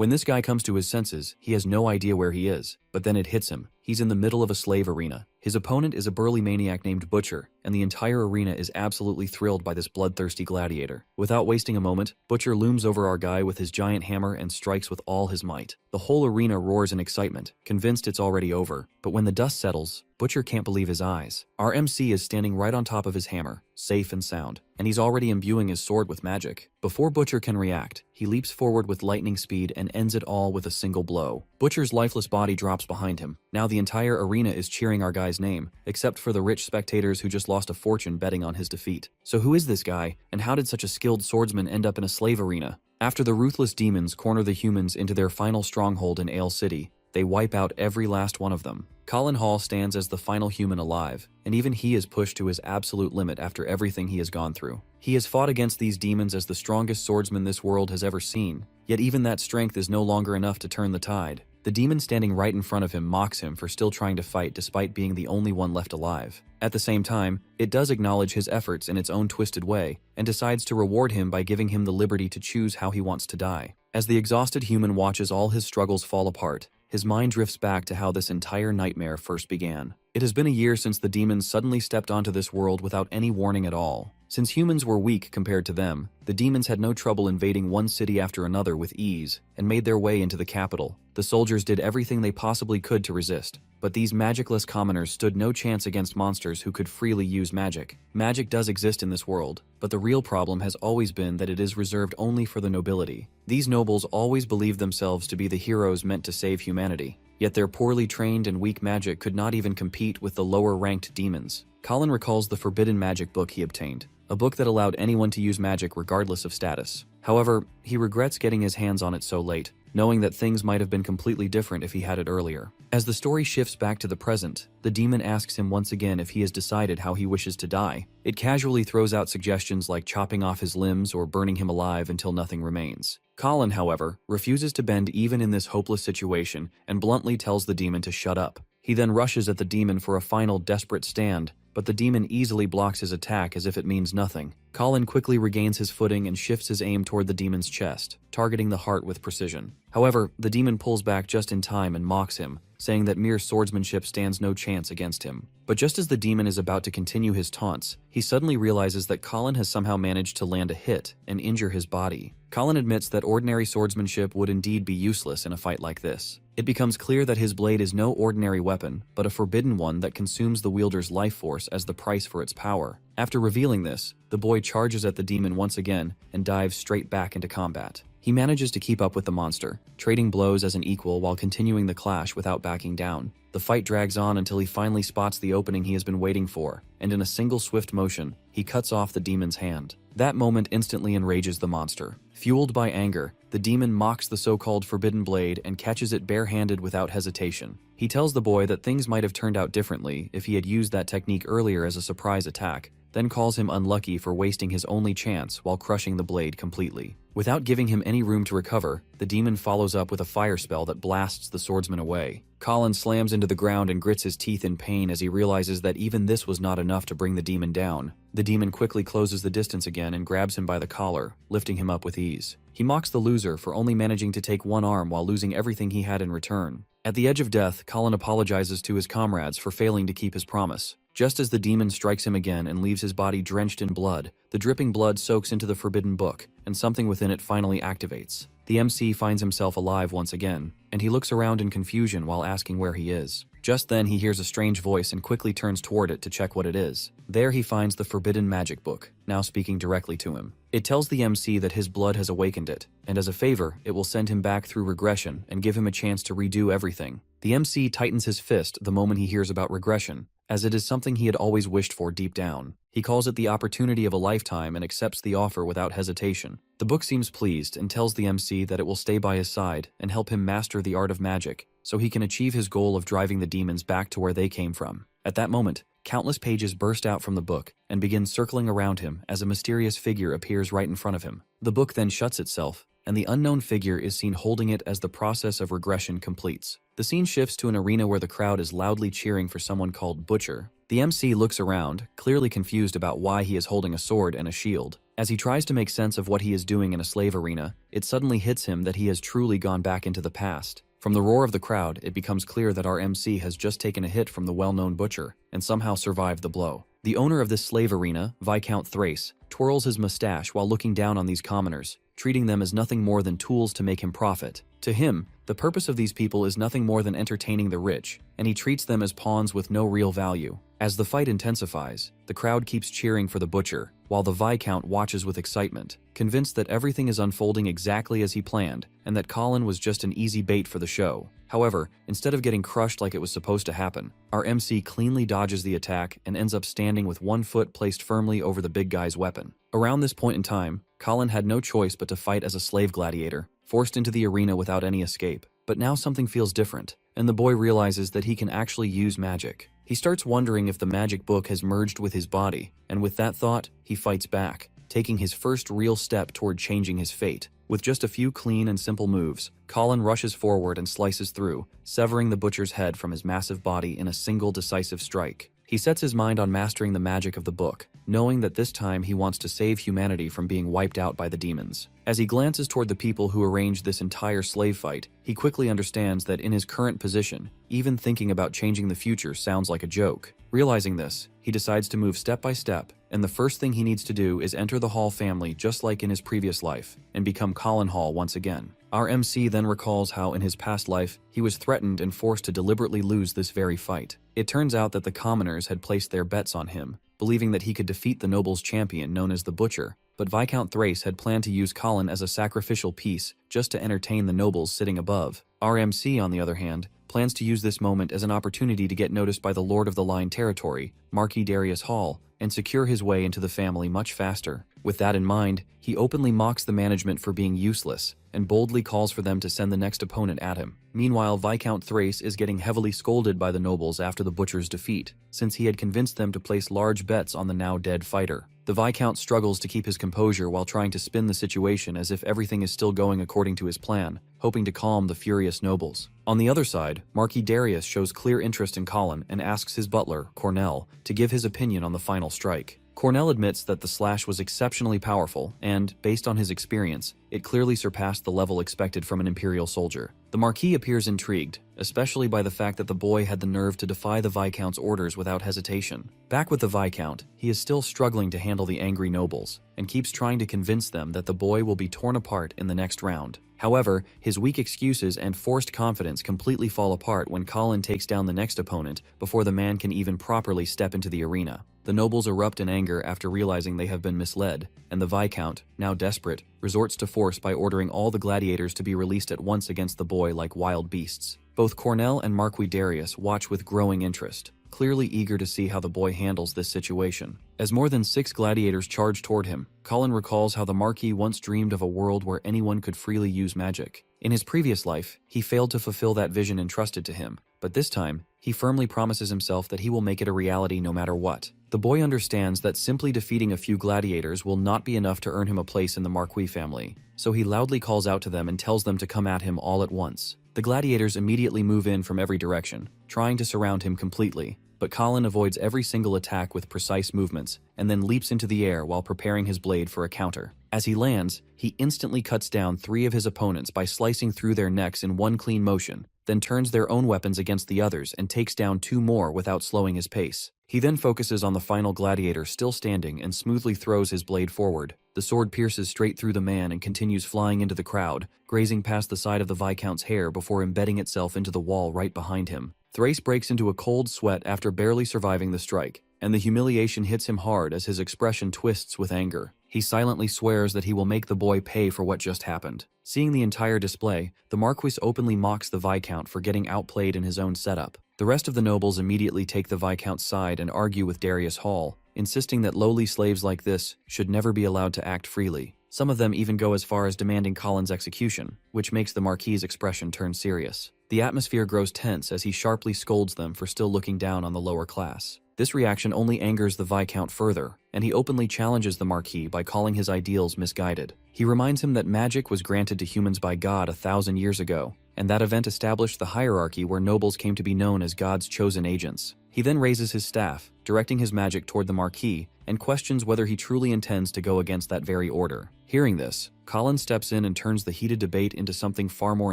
When this guy comes to his senses, he has no idea where he is, but then it hits him. He's in the middle of a slave arena. His opponent is a burly maniac named Butcher, and the entire arena is absolutely thrilled by this bloodthirsty gladiator. Without wasting a moment, Butcher looms over our guy with his giant hammer and strikes with all his might. The whole arena roars in excitement, convinced it's already over. But when the dust settles, Butcher can't believe his eyes. Our MC is standing right on top of his hammer, safe and sound, and he's already imbuing his sword with magic. Before Butcher can react, he leaps forward with lightning speed and ends it all with a single blow. Butcher's lifeless body drops behind him. Now the entire arena is cheering our guy's name, except for the rich spectators who just lost a fortune betting on his defeat. So who is this guy, and how did such a skilled swordsman end up in a slave arena? After the ruthless demons corner the humans into their final stronghold in Ale City, they wipe out every last one of them. Colin Hall stands as the final human alive, and even he is pushed to his absolute limit after everything he has gone through. He has fought against these demons as the strongest swordsman this world has ever seen, yet even that strength is no longer enough to turn the tide. The demon standing right in front of him mocks him for still trying to fight despite being the only one left alive. At the same time, it does acknowledge his efforts in its own twisted way, and decides to reward him by giving him the liberty to choose how he wants to die. As the exhausted human watches all his struggles fall apart, his mind drifts back to how this entire nightmare first began. It has been a year since the demons suddenly stepped onto this world without any warning at all. Since humans were weak compared to them, the demons had no trouble invading one city after another with ease, and made their way into the capital. The soldiers did everything they possibly could to resist, but these magicless commoners stood no chance against monsters who could freely use magic. Magic does exist in this world, but the real problem has always been that it is reserved only for the nobility. These nobles always believed themselves to be the heroes meant to save humanity, yet their poorly trained and weak magic could not even compete with the lower-ranked demons. Colin recalls the forbidden magic book he obtained, a book that allowed anyone to use magic regardless of status. However, he regrets getting his hands on it so late, knowing that things might have been completely different if he had it earlier. As the story shifts back to the present, the demon asks him once again if he has decided how he wishes to die. It casually throws out suggestions like chopping off his limbs or burning him alive until nothing remains. Colin, however, refuses to bend even in this hopeless situation and bluntly tells the demon to shut up. He then rushes at the demon for a final desperate stand, but the demon easily blocks his attack as if it means nothing. Colin quickly regains his footing and shifts his aim toward the demon's chest, targeting the heart with precision. However, the demon pulls back just in time and mocks him, saying that mere swordsmanship stands no chance against him. But just as the demon is about to continue his taunts, he suddenly realizes that Colin has somehow managed to land a hit and injure his body. Colin admits that ordinary swordsmanship would indeed be useless in a fight like this. It becomes clear that his blade is no ordinary weapon, but a forbidden one that consumes the wielder's life force as the price for its power. After revealing this, the boy charges at the demon once again and dives straight back into combat. He manages to keep up with the monster, trading blows as an equal while continuing the clash without backing down. The fight drags on until he finally spots the opening he has been waiting for, and in a single swift motion, he cuts off the demon's hand. That moment instantly enrages the monster. Fueled by anger, the demon mocks the so-called forbidden blade and catches it barehanded without hesitation. He tells the boy that things might have turned out differently if he had used that technique earlier as a surprise attack, then calls him unlucky for wasting his only chance while crushing the blade completely. Without giving him any room to recover, the demon follows up with a fire spell that blasts the swordsman away. Colin slams into the ground and grits his teeth in pain as he realizes that even this was not enough to bring the demon down. The demon quickly closes the distance again and grabs him by the collar, lifting him up with ease. He mocks the loser for only managing to take one arm while losing everything he had in return. At the edge of death, Colin apologizes to his comrades for failing to keep his promise. Just as the demon strikes him again and leaves his body drenched in blood, the dripping blood soaks into the forbidden book, and something within it finally activates. The MC finds himself alive once again, and he looks around in confusion while asking where he is. Just then he hears a strange voice and quickly turns toward it to check what it is. There he finds the forbidden magic book, now speaking directly to him. It tells the MC that his blood has awakened it, and as a favor, it will send him back through regression and give him a chance to redo everything. The MC tightens his fist the moment he hears about regression, as it is something he had always wished for deep down. He calls it the opportunity of a lifetime and accepts the offer without hesitation. The book seems pleased and tells the MC that it will stay by his side and help him master the art of magic, so he can achieve his goal of driving the demons back to where they came from. At that moment, countless pages burst out from the book and begin circling around him as a mysterious figure appears right in front of him. The book then shuts itself, and the unknown figure is seen holding it as the process of regression completes. The scene shifts to an arena where the crowd is loudly cheering for someone called Butcher. The MC looks around, clearly confused about why he is holding a sword and a shield. As he tries to make sense of what he is doing in a slave arena, it suddenly hits him that he has truly gone back into the past. From the roar of the crowd, it becomes clear that our MC has just taken a hit from the well-known butcher, and somehow survived the blow. The owner of this slave arena, Viscount Thrace, twirls his mustache while looking down on these commoners, treating them as nothing more than tools to make him profit. To him, the purpose of these people is nothing more than entertaining the rich, and he treats them as pawns with no real value. As the fight intensifies, the crowd keeps cheering for the butcher, while the Viscount watches with excitement, convinced that everything is unfolding exactly as he planned, and that Colin was just an easy bait for the show. However, instead of getting crushed like it was supposed to happen, our MC cleanly dodges the attack and ends up standing with one foot placed firmly over the big guy's weapon. Around this point in time, Colin had no choice but to fight as a slave gladiator, forced into the arena without any escape. But now something feels different, and the boy realizes that he can actually use magic. He starts wondering if the magic book has merged with his body, and with that thought, he fights back, taking his first real step toward changing his fate. With just a few clean and simple moves, Colin rushes forward and slices through, severing the butcher's head from his massive body in a single decisive strike. He sets his mind on mastering the magic of the book, knowing that this time he wants to save humanity from being wiped out by the demons. As he glances toward the people who arranged this entire slave fight, he quickly understands that in his current position, even thinking about changing the future sounds like a joke. Realizing this, he decides to move step by step, and the first thing he needs to do is enter the Hall family just like in his previous life, and become Colin Hall once again. Our MC then recalls how in his past life, he was threatened and forced to deliberately lose this very fight. It turns out that the commoners had placed their bets on him, believing that he could defeat the nobles' champion known as the Butcher, but Viscount Thrace had planned to use Colin as a sacrificial piece just to entertain the nobles sitting above. Our MC, on the other hand, plans to use this moment as an opportunity to get noticed by the Lord of the Line territory, Marquis Darius Hall, and secure his way into the family much faster. With that in mind, he openly mocks the management for being useless, and boldly calls for them to send the next opponent at him. Meanwhile, Viscount Thrace is getting heavily scolded by the nobles after the Butcher's defeat, since he had convinced them to place large bets on the now-dead fighter. The Viscount struggles to keep his composure while trying to spin the situation as if everything is still going according to his plan, hoping to calm the furious nobles. On the other side, Marquis Darius shows clear interest in Colin and asks his butler, Cornell, to give his opinion on the final strike. Cornell admits that the slash was exceptionally powerful and, based on his experience, it clearly surpassed the level expected from an Imperial soldier. The Marquis appears intrigued, especially by the fact that the boy had the nerve to defy the Viscount's orders without hesitation. Back with the Viscount, he is still struggling to handle the angry nobles, and keeps trying to convince them that the boy will be torn apart in the next round. However, his weak excuses and forced confidence completely fall apart when Colin takes down the next opponent before the man can even properly step into the arena. The nobles erupt in anger after realizing they have been misled, and the Viscount, now desperate, resorts to force by ordering all the gladiators to be released at once against the boy like wild beasts. Both Cornell and Marquis Darius watch with growing interest, clearly eager to see how the boy handles this situation. As more than 6 gladiators charge toward him, Colin recalls how the Marquis once dreamed of a world where anyone could freely use magic. In his previous life, he failed to fulfill that vision entrusted to him, but this time, he firmly promises himself that he will make it a reality no matter what. The boy understands that simply defeating a few gladiators will not be enough to earn him a place in the Marquis family, so he loudly calls out to them and tells them to come at him all at once. The gladiators immediately move in from every direction, trying to surround him completely, but Colin avoids every single attack with precise movements, and then leaps into the air while preparing his blade for a counter. As he lands, he instantly cuts down 3 of his opponents by slicing through their necks in one clean motion, then turns their own weapons against the others and takes down 2 more without slowing his pace. He then focuses on the final gladiator still standing and smoothly throws his blade forward. The sword pierces straight through the man and continues flying into the crowd, grazing past the side of the Viscount's hair before embedding itself into the wall right behind him. Thrace breaks into a cold sweat after barely surviving the strike, and the humiliation hits him hard as his expression twists with anger. He silently swears that he will make the boy pay for what just happened. Seeing the entire display, the Marquis openly mocks the Viscount for getting outplayed in his own setup. The rest of the nobles immediately take the Viscount's side and argue with Darius Hall, insisting that lowly slaves like this should never be allowed to act freely. Some of them even go as far as demanding Colin's execution, which makes the Marquis's expression turn serious. The atmosphere grows tense as he sharply scolds them for still looking down on the lower class. This reaction only angers the Viscount further, and he openly challenges the Marquis by calling his ideals misguided. He reminds him that magic was granted to humans by God 1,000 years ago, and that event established the hierarchy where nobles came to be known as God's chosen agents. He then raises his staff, directing his magic toward the Marquis, and questions whether he truly intends to go against that very order. Hearing this, Colin steps in and turns the heated debate into something far more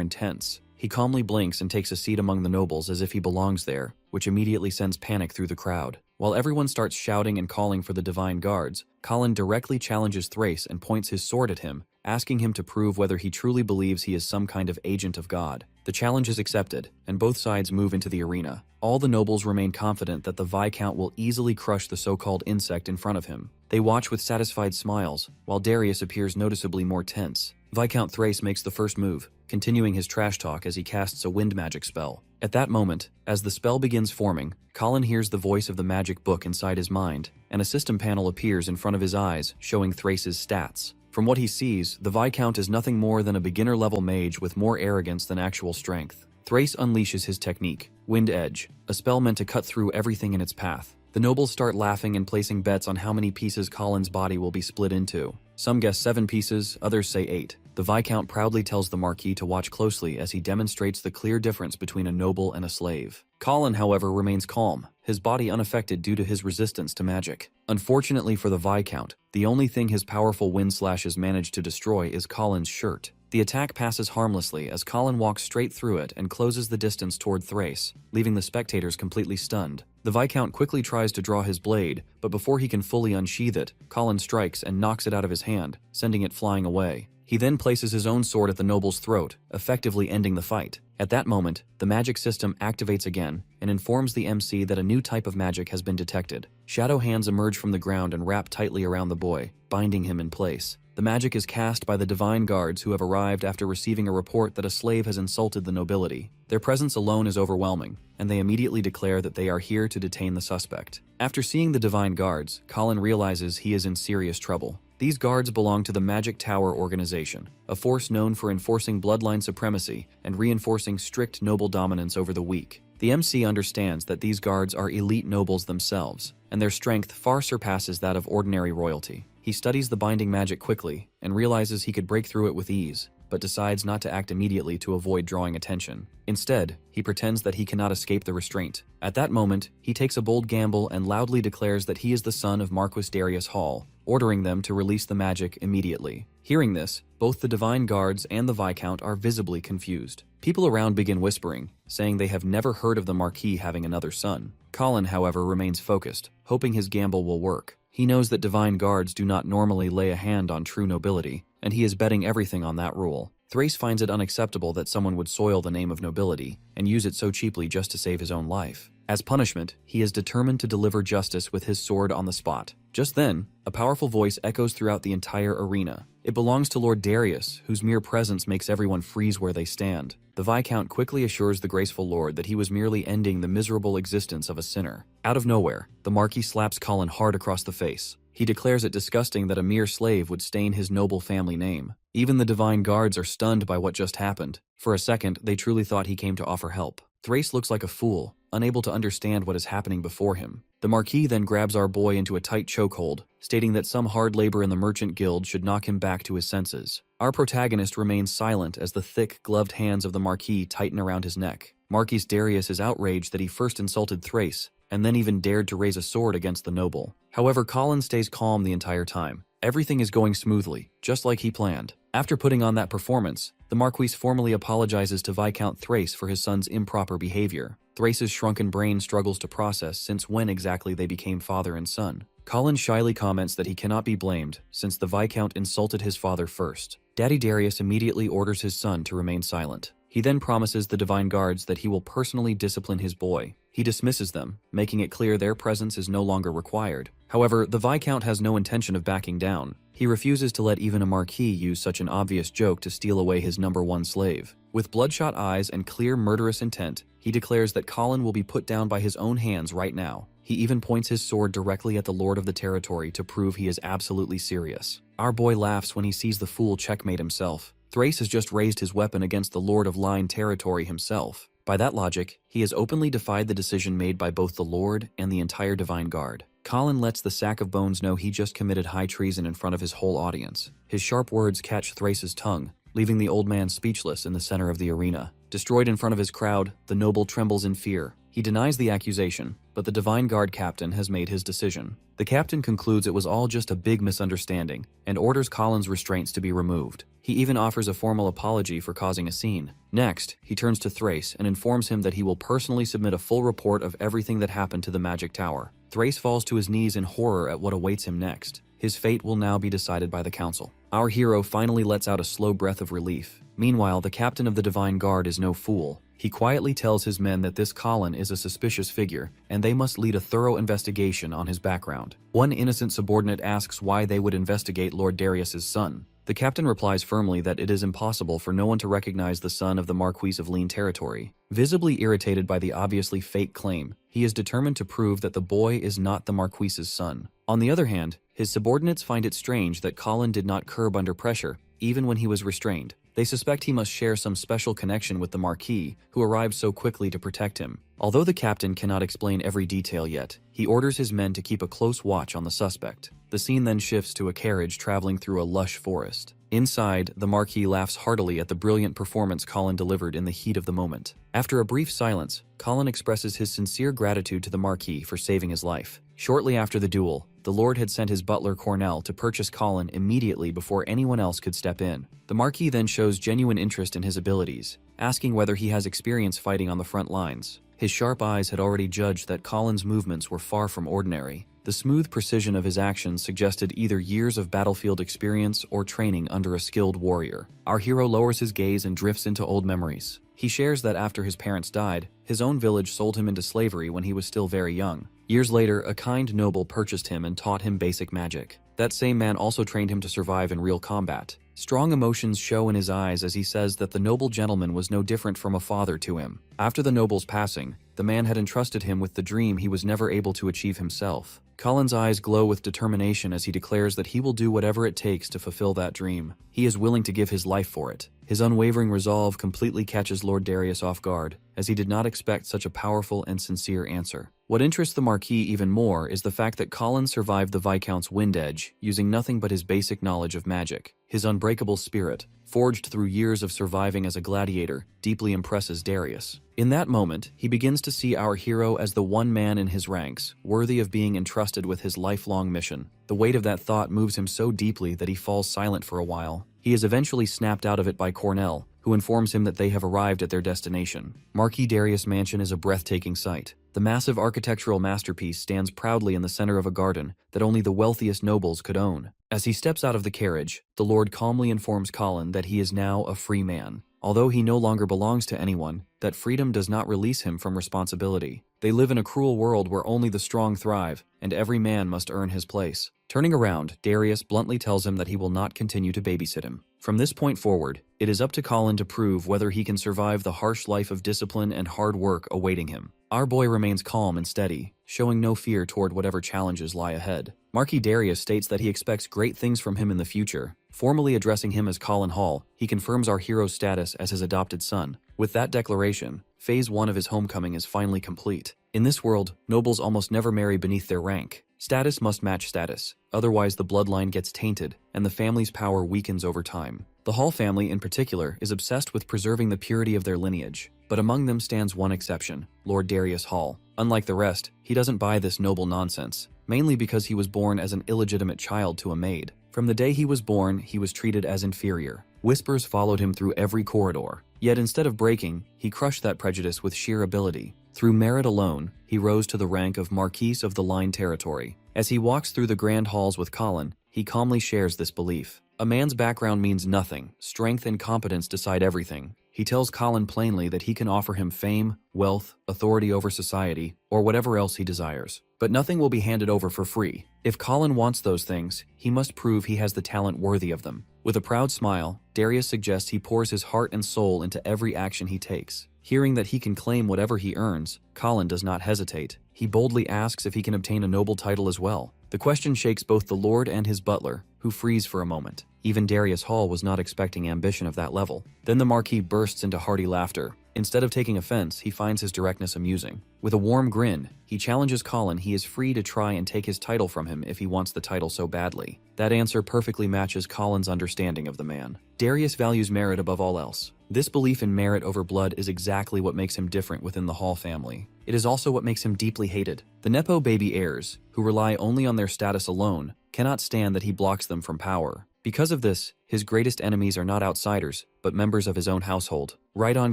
intense. He calmly blinks and takes a seat among the nobles as if he belongs there, which immediately sends panic through the crowd. While everyone starts shouting and calling for the divine guards, Colin directly challenges Thrace and points his sword at him, asking him to prove whether he truly believes he is some kind of agent of God. The challenge is accepted, and both sides move into the arena. All the nobles remain confident that the Viscount will easily crush the so-called insect in front of him. They watch with satisfied smiles, while Darius appears noticeably more tense. Viscount Thrace makes the first move, continuing his trash talk as he casts a wind magic spell. At that moment, as the spell begins forming, Colin hears the voice of the magic book inside his mind, and a system panel appears in front of his eyes, showing Thrace's stats. From what he sees, the Viscount is nothing more than a beginner-level mage with more arrogance than actual strength. Thrace unleashes his technique, Wind Edge, a spell meant to cut through everything in its path. The nobles start laughing and placing bets on how many pieces Colin's body will be split into. Some guess 7 pieces, others say 8. The Viscount proudly tells the Marquis to watch closely as he demonstrates the clear difference between a noble and a slave. Colin, however, remains calm, his body unaffected due to his resistance to magic. Unfortunately for the Viscount, the only thing his powerful wind slashes manage to destroy is Colin's shirt. The attack passes harmlessly as Colin walks straight through it and closes the distance toward Thrace, leaving the spectators completely stunned. The Viscount quickly tries to draw his blade, but before he can fully unsheath it, Colin strikes and knocks it out of his hand, sending it flying away. He then places his own sword at the noble's throat, effectively ending the fight. At that moment, the magic system activates again and informs the MC that a new type of magic has been detected. Shadow hands emerge from the ground and wrap tightly around the boy, binding him in place. The magic is cast by the divine guards who have arrived after receiving a report that a slave has insulted the nobility. Their presence alone is overwhelming, and they immediately declare that they are here to detain the suspect. After seeing the divine guards, Colin realizes he is in serious trouble. These guards belong to the Magic Tower organization, a force known for enforcing bloodline supremacy and reinforcing strict noble dominance over the weak. The MC understands that these guards are elite nobles themselves, and their strength far surpasses that of ordinary royalty. He studies the binding magic quickly and realizes he could break through it with ease, but decides not to act immediately to avoid drawing attention. Instead, he pretends that he cannot escape the restraint. At that moment, he takes a bold gamble and loudly declares that he is the son of Marquis Darius Hall, ordering them to release the magic immediately. Hearing this, both the divine guards and the Viscount are visibly confused. People around begin whispering, saying they have never heard of the Marquis having another son. Colin, however, remains focused, hoping his gamble will work. He knows that divine guards do not normally lay a hand on true nobility, and he is betting everything on that rule. Thrace finds it unacceptable that someone would soil the name of nobility and use it so cheaply just to save his own life. As punishment, he is determined to deliver justice with his sword on the spot. Just then, a powerful voice echoes throughout the entire arena. It belongs to Lord Darius, whose mere presence makes everyone freeze where they stand. The Viscount quickly assures the graceful lord that he was merely ending the miserable existence of a sinner. Out of nowhere, the Marquis slaps Colin hard across the face. He declares it disgusting that a mere slave would stain his noble family name. Even the divine guards are stunned by what just happened. For a second, they truly thought he came to offer help. Thrace looks like a fool, unable to understand what is happening before him. The Marquis then grabs our boy into a tight chokehold, stating that some hard labor in the merchant guild should knock him back to his senses. Our protagonist remains silent as the thick, gloved hands of the Marquis tighten around his neck. Marquis Darius is outraged that he first insulted Thrace, and then even dared to raise a sword against the noble. However, Colin stays calm the entire time. Everything is going smoothly, just like he planned. After putting on that performance, the Marquis formally apologizes to Viscount Thrace for his son's improper behavior. Thrace's shrunken brain struggles to process since when exactly they became father and son. Colin shyly comments that he cannot be blamed since the Viscount insulted his father first. Daddy Darius immediately orders his son to remain silent. He then promises the divine guards that he will personally discipline his boy. He dismisses them, making it clear their presence is no longer required. However, the Viscount has no intention of backing down. He refuses to let even a Marquis use such an obvious joke to steal away his #1 slave. With bloodshot eyes and clear murderous intent, he declares that Colin will be put down by his own hands right now. He even points his sword directly at the lord of the territory to prove he is absolutely serious. Our boy laughs when he sees the fool checkmate himself. Thrace has just raised his weapon against the lord of Line territory himself. By that logic, he has openly defied the decision made by both the lord and the entire divine guard. Colin lets the sack of bones know he just committed high treason in front of his whole audience. His sharp words catch Thrace's tongue, leaving the old man speechless in the center of the arena. Destroyed in front of his crowd, the noble trembles in fear. He denies the accusation, but the Divine Guard captain has made his decision. The captain concludes it was all just a big misunderstanding and orders Colin's restraints to be removed. He even offers a formal apology for causing a scene. Next, he turns to Thrace and informs him that he will personally submit a full report of everything that happened to the magic tower. Thrace falls to his knees in horror at what awaits him next. His fate will now be decided by the council. Our hero finally lets out a slow breath of relief. Meanwhile, the captain of the Divine Guard is no fool. He quietly tells his men that this Colin is a suspicious figure, and they must lead a thorough investigation on his background. One innocent subordinate asks why they would investigate Lord Darius's son. The captain replies firmly that it is impossible for no one to recognize the son of the Marquis of Lean Territory. Visibly irritated by the obviously fake claim, he is determined to prove that the boy is not the Marquis's son. On the other hand, his subordinates find it strange that Colin did not curb under pressure, even when he was restrained. They suspect he must share some special connection with the Marquis, who arrived so quickly to protect him. Although the captain cannot explain every detail yet, he orders his men to keep a close watch on the suspect. The scene then shifts to a carriage traveling through a lush forest. Inside, the Marquis laughs heartily at the brilliant performance Colin delivered in the heat of the moment. After a brief silence, Colin expresses his sincere gratitude to the Marquis for saving his life. Shortly after the duel, the Lord had sent his butler Cornell to purchase Colin immediately before anyone else could step in. The Marquis then shows genuine interest in his abilities, asking whether he has experience fighting on the front lines. His sharp eyes had already judged that Colin's movements were far from ordinary. The smooth precision of his actions suggested either years of battlefield experience or training under a skilled warrior. Our hero lowers his gaze and drifts into old memories. He shares that after his parents died, his own village sold him into slavery when he was still very young. Years later, a kind noble purchased him and taught him basic magic. That same man also trained him to survive in real combat. Strong emotions show in his eyes as he says that the noble gentleman was no different from a father to him. After the noble's passing, the man had entrusted him with the dream he was never able to achieve himself. Colin's eyes glow with determination as he declares that he will do whatever it takes to fulfill that dream. He is willing to give his life for it. His unwavering resolve completely catches Lord Darius off guard, as he did not expect such a powerful and sincere answer. What interests the Marquis even more is the fact that Colin survived the Viscount's wind edge, using nothing but his basic knowledge of magic. His unbreakable spirit, forged through years of surviving as a gladiator, deeply impresses Darius. In that moment, he begins to see our hero as the one man in his ranks, worthy of being entrusted with his lifelong mission. The weight of that thought moves him so deeply that he falls silent for a while. He is eventually snapped out of it by Cornell, who informs him that they have arrived at their destination. Marquis Darius' mansion is a breathtaking sight. The massive architectural masterpiece stands proudly in the center of a garden that only the wealthiest nobles could own. As he steps out of the carriage, the Lord calmly informs Colin that he is now a free man. Although he no longer belongs to anyone, that freedom does not release him from responsibility. They live in a cruel world where only the strong thrive, and every man must earn his place. Turning around, Darius bluntly tells him that he will not continue to babysit him. From this point forward, it is up to Colin to prove whether he can survive the harsh life of discipline and hard work awaiting him. Our boy remains calm and steady, showing no fear toward whatever challenges lie ahead. Marquis Darius states that he expects great things from him in the future. Formally addressing him as Colin Hall, he confirms our hero's status as his adopted son. With that declaration, Phase 1 of his homecoming is finally complete. In this world, nobles almost never marry beneath their rank. Status must match status, otherwise the bloodline gets tainted, and the family's power weakens over time. The Hall family, in particular, is obsessed with preserving the purity of their lineage, but among them stands one exception, Lord Darius Hall. Unlike the rest, he doesn't buy this noble nonsense, mainly because he was born as an illegitimate child to a maid. From the day he was born, he was treated as inferior. Whispers followed him through every corridor. Yet instead of breaking, he crushed that prejudice with sheer ability. Through merit alone, he rose to the rank of Marquis of the Line Territory. As he walks through the grand halls with Colin, he calmly shares this belief. A man's background means nothing. Strength and competence decide everything. He tells Colin plainly that he can offer him fame, wealth, authority over society, or whatever else he desires. But nothing will be handed over for free. If Colin wants those things, he must prove he has the talent worthy of them. With a proud smile, Darius suggests he pours his heart and soul into every action he takes. Hearing that he can claim whatever he earns, Colin does not hesitate. He boldly asks if he can obtain a noble title as well. The question shakes both the Lord and his butler, who freeze for a moment. Even Darius Hall was not expecting ambition of that level. Then the Marquis bursts into hearty laughter. Instead of taking offense, he finds his directness amusing. With a warm grin, he challenges Colin he is free to try and take his title from him if he wants the title so badly. That answer perfectly matches Colin's understanding of the man. Darius values merit above all else. This belief in merit over blood is exactly what makes him different within the Hall family. It is also what makes him deeply hated. The Nepo baby heirs, who rely only on their status alone, cannot stand that he blocks them from power. Because of this, his greatest enemies are not outsiders, but members of his own household. Right on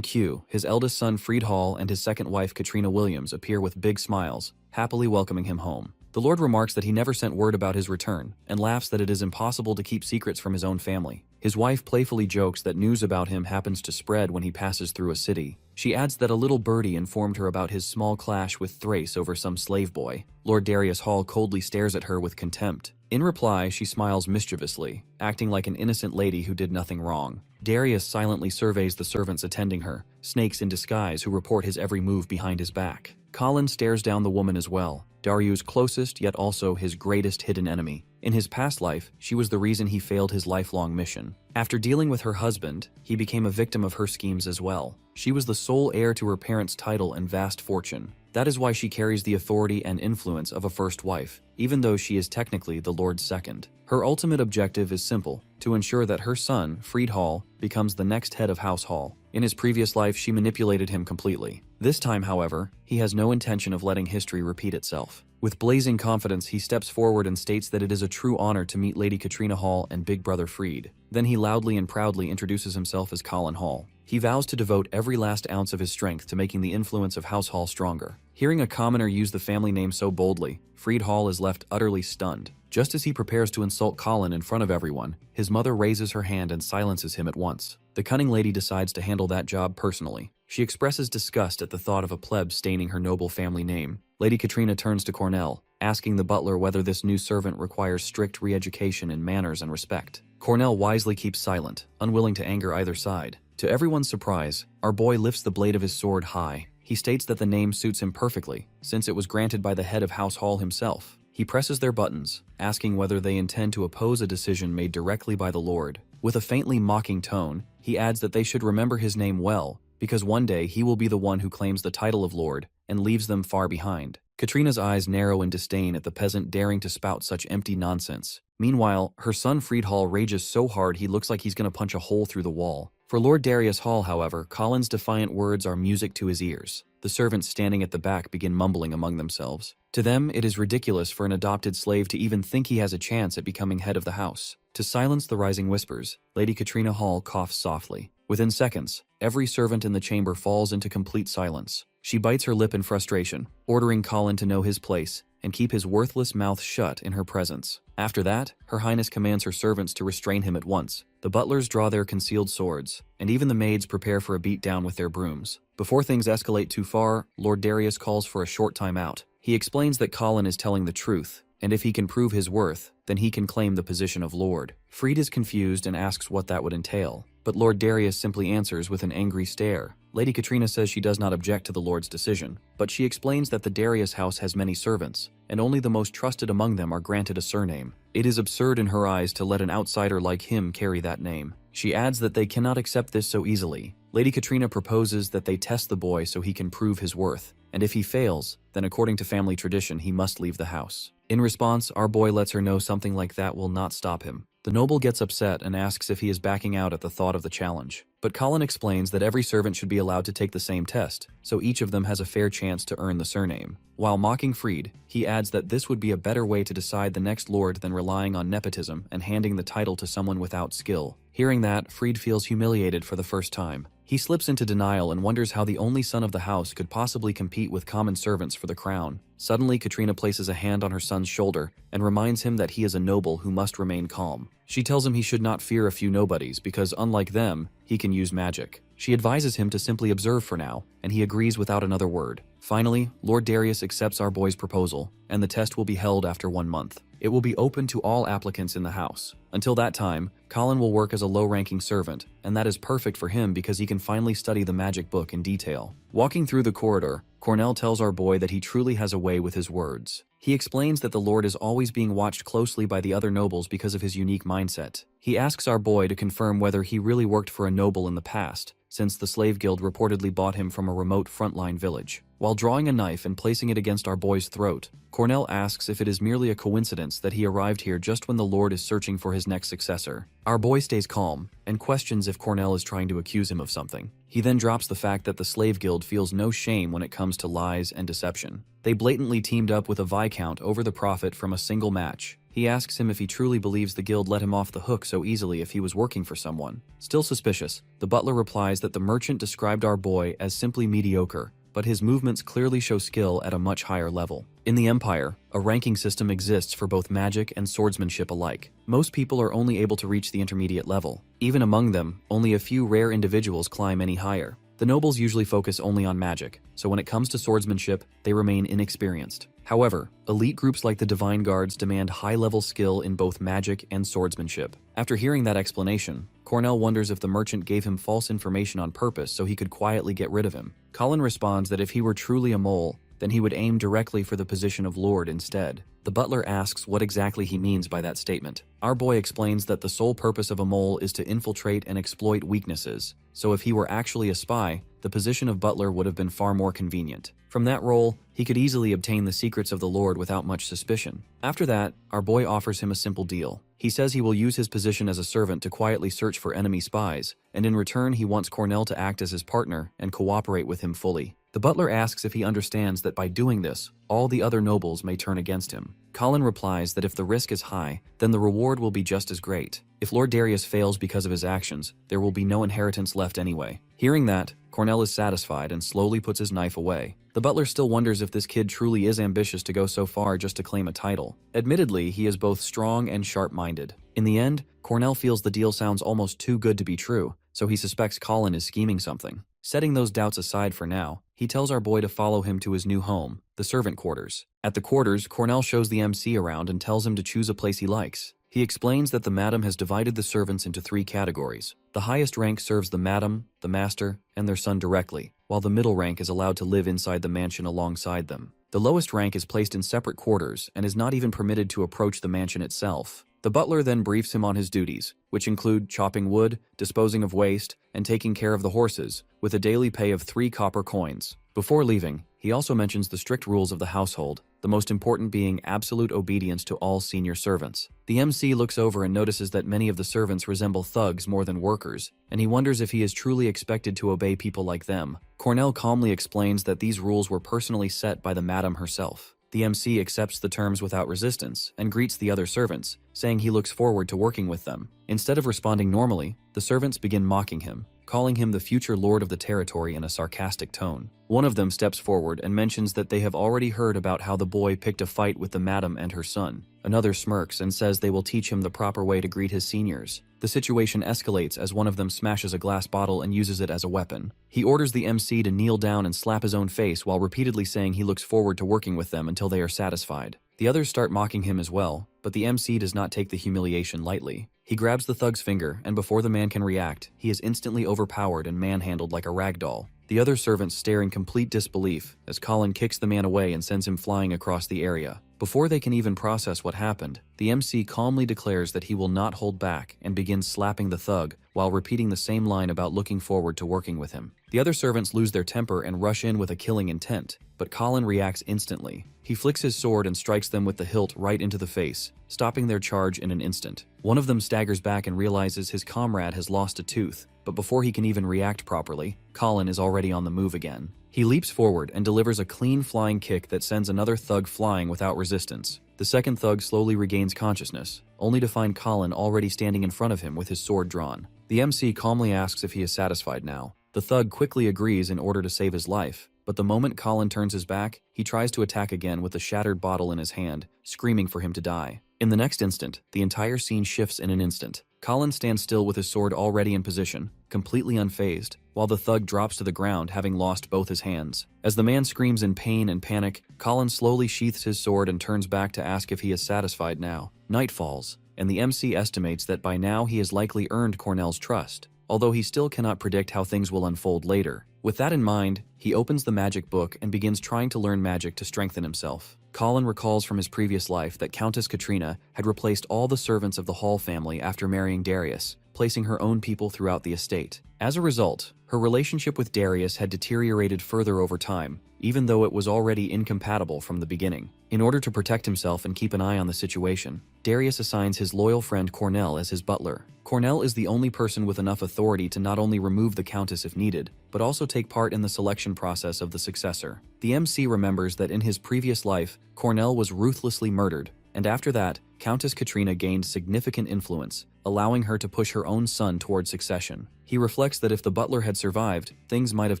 cue, his eldest son Freed Hall and his second wife Katrina Williams appear with big smiles, happily welcoming him home. The Lord remarks that he never sent word about his return, and laughs that it is impossible to keep secrets from his own family. His wife playfully jokes that news about him happens to spread when he passes through a city. She adds that a little birdie informed her about his small clash with Thrace over some slave boy. Lord Darius Hall coldly stares at her with contempt. In reply, she smiles mischievously, acting like an innocent lady who did nothing wrong. Darius silently surveys the servants attending her, snakes in disguise who report his every move behind his back. Colin stares down the woman as well, Daryu's closest yet also his greatest hidden enemy. In his past life, she was the reason he failed his lifelong mission. After dealing with her husband, he became a victim of her schemes as well. She was the sole heir to her parents' title and vast fortune. That is why she carries the authority and influence of a first wife, even though she is technically the Lord's second. Her ultimate objective is simple, to ensure that her son, Freed Hall, becomes the next head of House Hall. In his previous life, she manipulated him completely. This time, however, he has no intention of letting history repeat itself. With blazing confidence, he steps forward and states that it is a true honor to meet Lady Katrina Hall and Big Brother Freed. Then he loudly and proudly introduces himself as Colin Hall. He vows to devote every last ounce of his strength to making the influence of House Hall stronger. Hearing a commoner use the family name so boldly, Freed Hall is left utterly stunned. Just as he prepares to insult Colin in front of everyone, his mother raises her hand and silences him at once. The cunning lady decides to handle that job personally. She expresses disgust at the thought of a pleb staining her noble family name. Lady Katrina turns to Cornell, asking the butler whether this new servant requires strict re-education in manners and respect. Cornell wisely keeps silent, unwilling to anger either side. To everyone's surprise, our boy lifts the blade of his sword high. He states that the name suits him perfectly, since it was granted by the head of House Hall himself. He presses their buttons, asking whether they intend to oppose a decision made directly by the Lord. With a faintly mocking tone, he adds that they should remember his name well, because one day he will be the one who claims the title of Lord and leaves them far behind. Katrina's eyes narrow in disdain at the peasant daring to spout such empty nonsense. Meanwhile, her son Freed Hall rages so hard he looks like he's gonna punch a hole through the wall. For Lord Darius Hall, however, Colin's defiant words are music to his ears. The servants standing at the back begin mumbling among themselves. To them, it is ridiculous for an adopted slave to even think he has a chance at becoming head of the house. To silence the rising whispers, Lady Katrina Hall coughs softly. Within seconds, every servant in the chamber falls into complete silence. She bites her lip in frustration, ordering Colin to know his place and keep his worthless mouth shut in her presence. After that, Her Highness commands her servants to restrain him at once. The butlers draw their concealed swords, and even the maids prepare for a beatdown with their brooms. Before things escalate too far, Lord Darius calls for a short time out. He explains that Colin is telling the truth, and if he can prove his worth, then he can claim the position of Lord. Freed is confused and asks what that would entail, but Lord Darius simply answers with an angry stare. Lady Katrina says she does not object to the Lord's decision, but she explains that the Darius house has many servants, and only the most trusted among them are granted a surname. It is absurd in her eyes to let an outsider like him carry that name. She adds that they cannot accept this so easily. Lady Katrina proposes that they test the boy so he can prove his worth, and if he fails, then according to family tradition he must leave the house. In response, our boy lets her know something like that will not stop him. The noble gets upset and asks if he is backing out at the thought of the challenge. But Colin explains that every servant should be allowed to take the same test, so each of them has a fair chance to earn the surname. While mocking Freed, he adds that this would be a better way to decide the next lord than relying on nepotism and handing the title to someone without skill. Hearing that, Freed feels humiliated for the first time. He slips into denial and wonders how the only son of the house could possibly compete with common servants for the crown. Suddenly, Katrina places a hand on her son's shoulder and reminds him that he is a noble who must remain calm. She tells him he should not fear a few nobodies because, unlike them, he can use magic. She advises him to simply observe for now, and he agrees without another word. Finally, Lord Darius accepts our boy's proposal, and the test will be held after 1 month. It will be open to all applicants in the house. Until that time, Colin will work as a low-ranking servant, and that is perfect for him because he can finally study the magic book in detail. Walking through the corridor, Cornell tells our boy that he truly has a way with his words. He explains that the Lord is always being watched closely by the other nobles because of his unique mindset. He asks our boy to confirm whether he really worked for a noble in the past, since the slave guild reportedly bought him from a remote frontline village. While drawing a knife and placing it against our boy's throat, Cornell asks if it is merely a coincidence that he arrived here just when the Lord is searching for his next successor. Our boy stays calm and questions if Cornell is trying to accuse him of something. He then drops the fact that the slave guild feels no shame when it comes to lies and deception. They blatantly teamed up with a Viscount over the profit from a single match. He asks him if he truly believes the guild let him off the hook so easily if he was working for someone. Still suspicious, the butler replies that the merchant described our boy as simply mediocre, but his movements clearly show skill at a much higher level. In the Empire, a ranking system exists for both magic and swordsmanship alike. Most people are only able to reach the intermediate level. Even among them, only a few rare individuals climb any higher. The nobles usually focus only on magic, so when it comes to swordsmanship, they remain inexperienced. However, elite groups like the Divine Guards demand high-level skill in both magic and swordsmanship. After hearing that explanation, Cornell wonders if the merchant gave him false information on purpose so he could quietly get rid of him. Colin responds that if he were truly a mole, then he would aim directly for the position of Lord instead. The butler asks what exactly he means by that statement. Our boy explains that the sole purpose of a mole is to infiltrate and exploit weaknesses, so if he were actually a spy, the position of butler would have been far more convenient. From that role, he could easily obtain the secrets of the Lord without much suspicion. After that, our boy offers him a simple deal. He says he will use his position as a servant to quietly search for enemy spies, and in return he wants Cornell to act as his partner and cooperate with him fully. The butler asks if he understands that by doing this, all the other nobles may turn against him. Colin replies that if the risk is high, then the reward will be just as great. If Lord Darius fails because of his actions, there will be no inheritance left anyway. Hearing that, Cornell is satisfied and slowly puts his knife away. The butler still wonders if this kid truly is ambitious to go so far just to claim a title. Admittedly, he is both strong and sharp-minded. In the end, Cornell feels the deal sounds almost too good to be true, so he suspects Colin is scheming something. Setting those doubts aside for now, he tells our boy to follow him to his new home, the servant quarters. At the quarters, Cornell shows the MC around and tells him to choose a place he likes. He explains that the madam has divided the servants into 3 categories. The highest rank serves the madam, the master, and their son directly, while the middle rank is allowed to live inside the mansion alongside them. The lowest rank is placed in separate quarters and is not even permitted to approach the mansion itself. The butler then briefs him on his duties, which include chopping wood, disposing of waste, and taking care of the horses, with a daily pay of 3 copper coins. Before leaving, he also mentions the strict rules of the household, the most important being absolute obedience to all senior servants. The MC looks over and notices that many of the servants resemble thugs more than workers, and he wonders if he is truly expected to obey people like them. Cornell calmly explains that these rules were personally set by the madam herself. The MC accepts the terms without resistance and greets the other servants, saying he looks forward to working with them. Instead of responding normally, the servants begin mocking him, calling him the future lord of the territory in a sarcastic tone. One of them steps forward and mentions that they have already heard about how the boy picked a fight with the madam and her son. Another smirks and says they will teach him the proper way to greet his seniors. The situation escalates as one of them smashes a glass bottle and uses it as a weapon. He orders the MC to kneel down and slap his own face while repeatedly saying he looks forward to working with them until they are satisfied. The others start mocking him as well, but the MC does not take the humiliation lightly. He grabs the thug's finger, and before the man can react, he is instantly overpowered and manhandled like a rag doll. The other servants stare in complete disbelief as Colin kicks the man away and sends him flying across the area. Before they can even process what happened, the MC calmly declares that he will not hold back and begins slapping the thug while repeating the same line about looking forward to working with him. The other servants lose their temper and rush in with a killing intent, but Colin reacts instantly. He flicks his sword and strikes them with the hilt right into the face, stopping their charge in an instant. One of them staggers back and realizes his comrade has lost a tooth, but before he can even react properly, Colin is already on the move again. He leaps forward and delivers a clean flying kick that sends another thug flying without resistance. The second thug slowly regains consciousness, only to find Colin already standing in front of him with his sword drawn. The MC calmly asks if he is satisfied now. The thug quickly agrees in order to save his life, but the moment Colin turns his back, he tries to attack again with a shattered bottle in his hand, screaming for him to die. In the next instant, the entire scene shifts in an instant. Colin stands still with his sword already in position, completely unfazed, while the thug drops to the ground having lost both his hands. As the man screams in pain and panic, Colin slowly sheaths his sword and turns back to ask if he is satisfied now. Night falls, and the MC estimates that by now he has likely earned Cornell's trust, although he still cannot predict how things will unfold later. With that in mind, he opens the magic book and begins trying to learn magic to strengthen himself. Colin recalls from his previous life that Countess Katrina had replaced all the servants of the Hall family after marrying Darius, placing her own people throughout the estate. As a result, Her relationship with Darius had deteriorated further over time, even though it was already incompatible from the beginning. In order to protect himself and keep an eye on the situation, Darius assigns his loyal friend Cornell as his butler. Cornell is the only person with enough authority to not only remove the Countess if needed, but also take part in the selection process of the successor. The MC remembers that in his previous life, Cornell was ruthlessly murdered, and after that, Countess Katrina gained significant influence, allowing her to push her own son toward succession. He reflects that if the butler had survived, things might have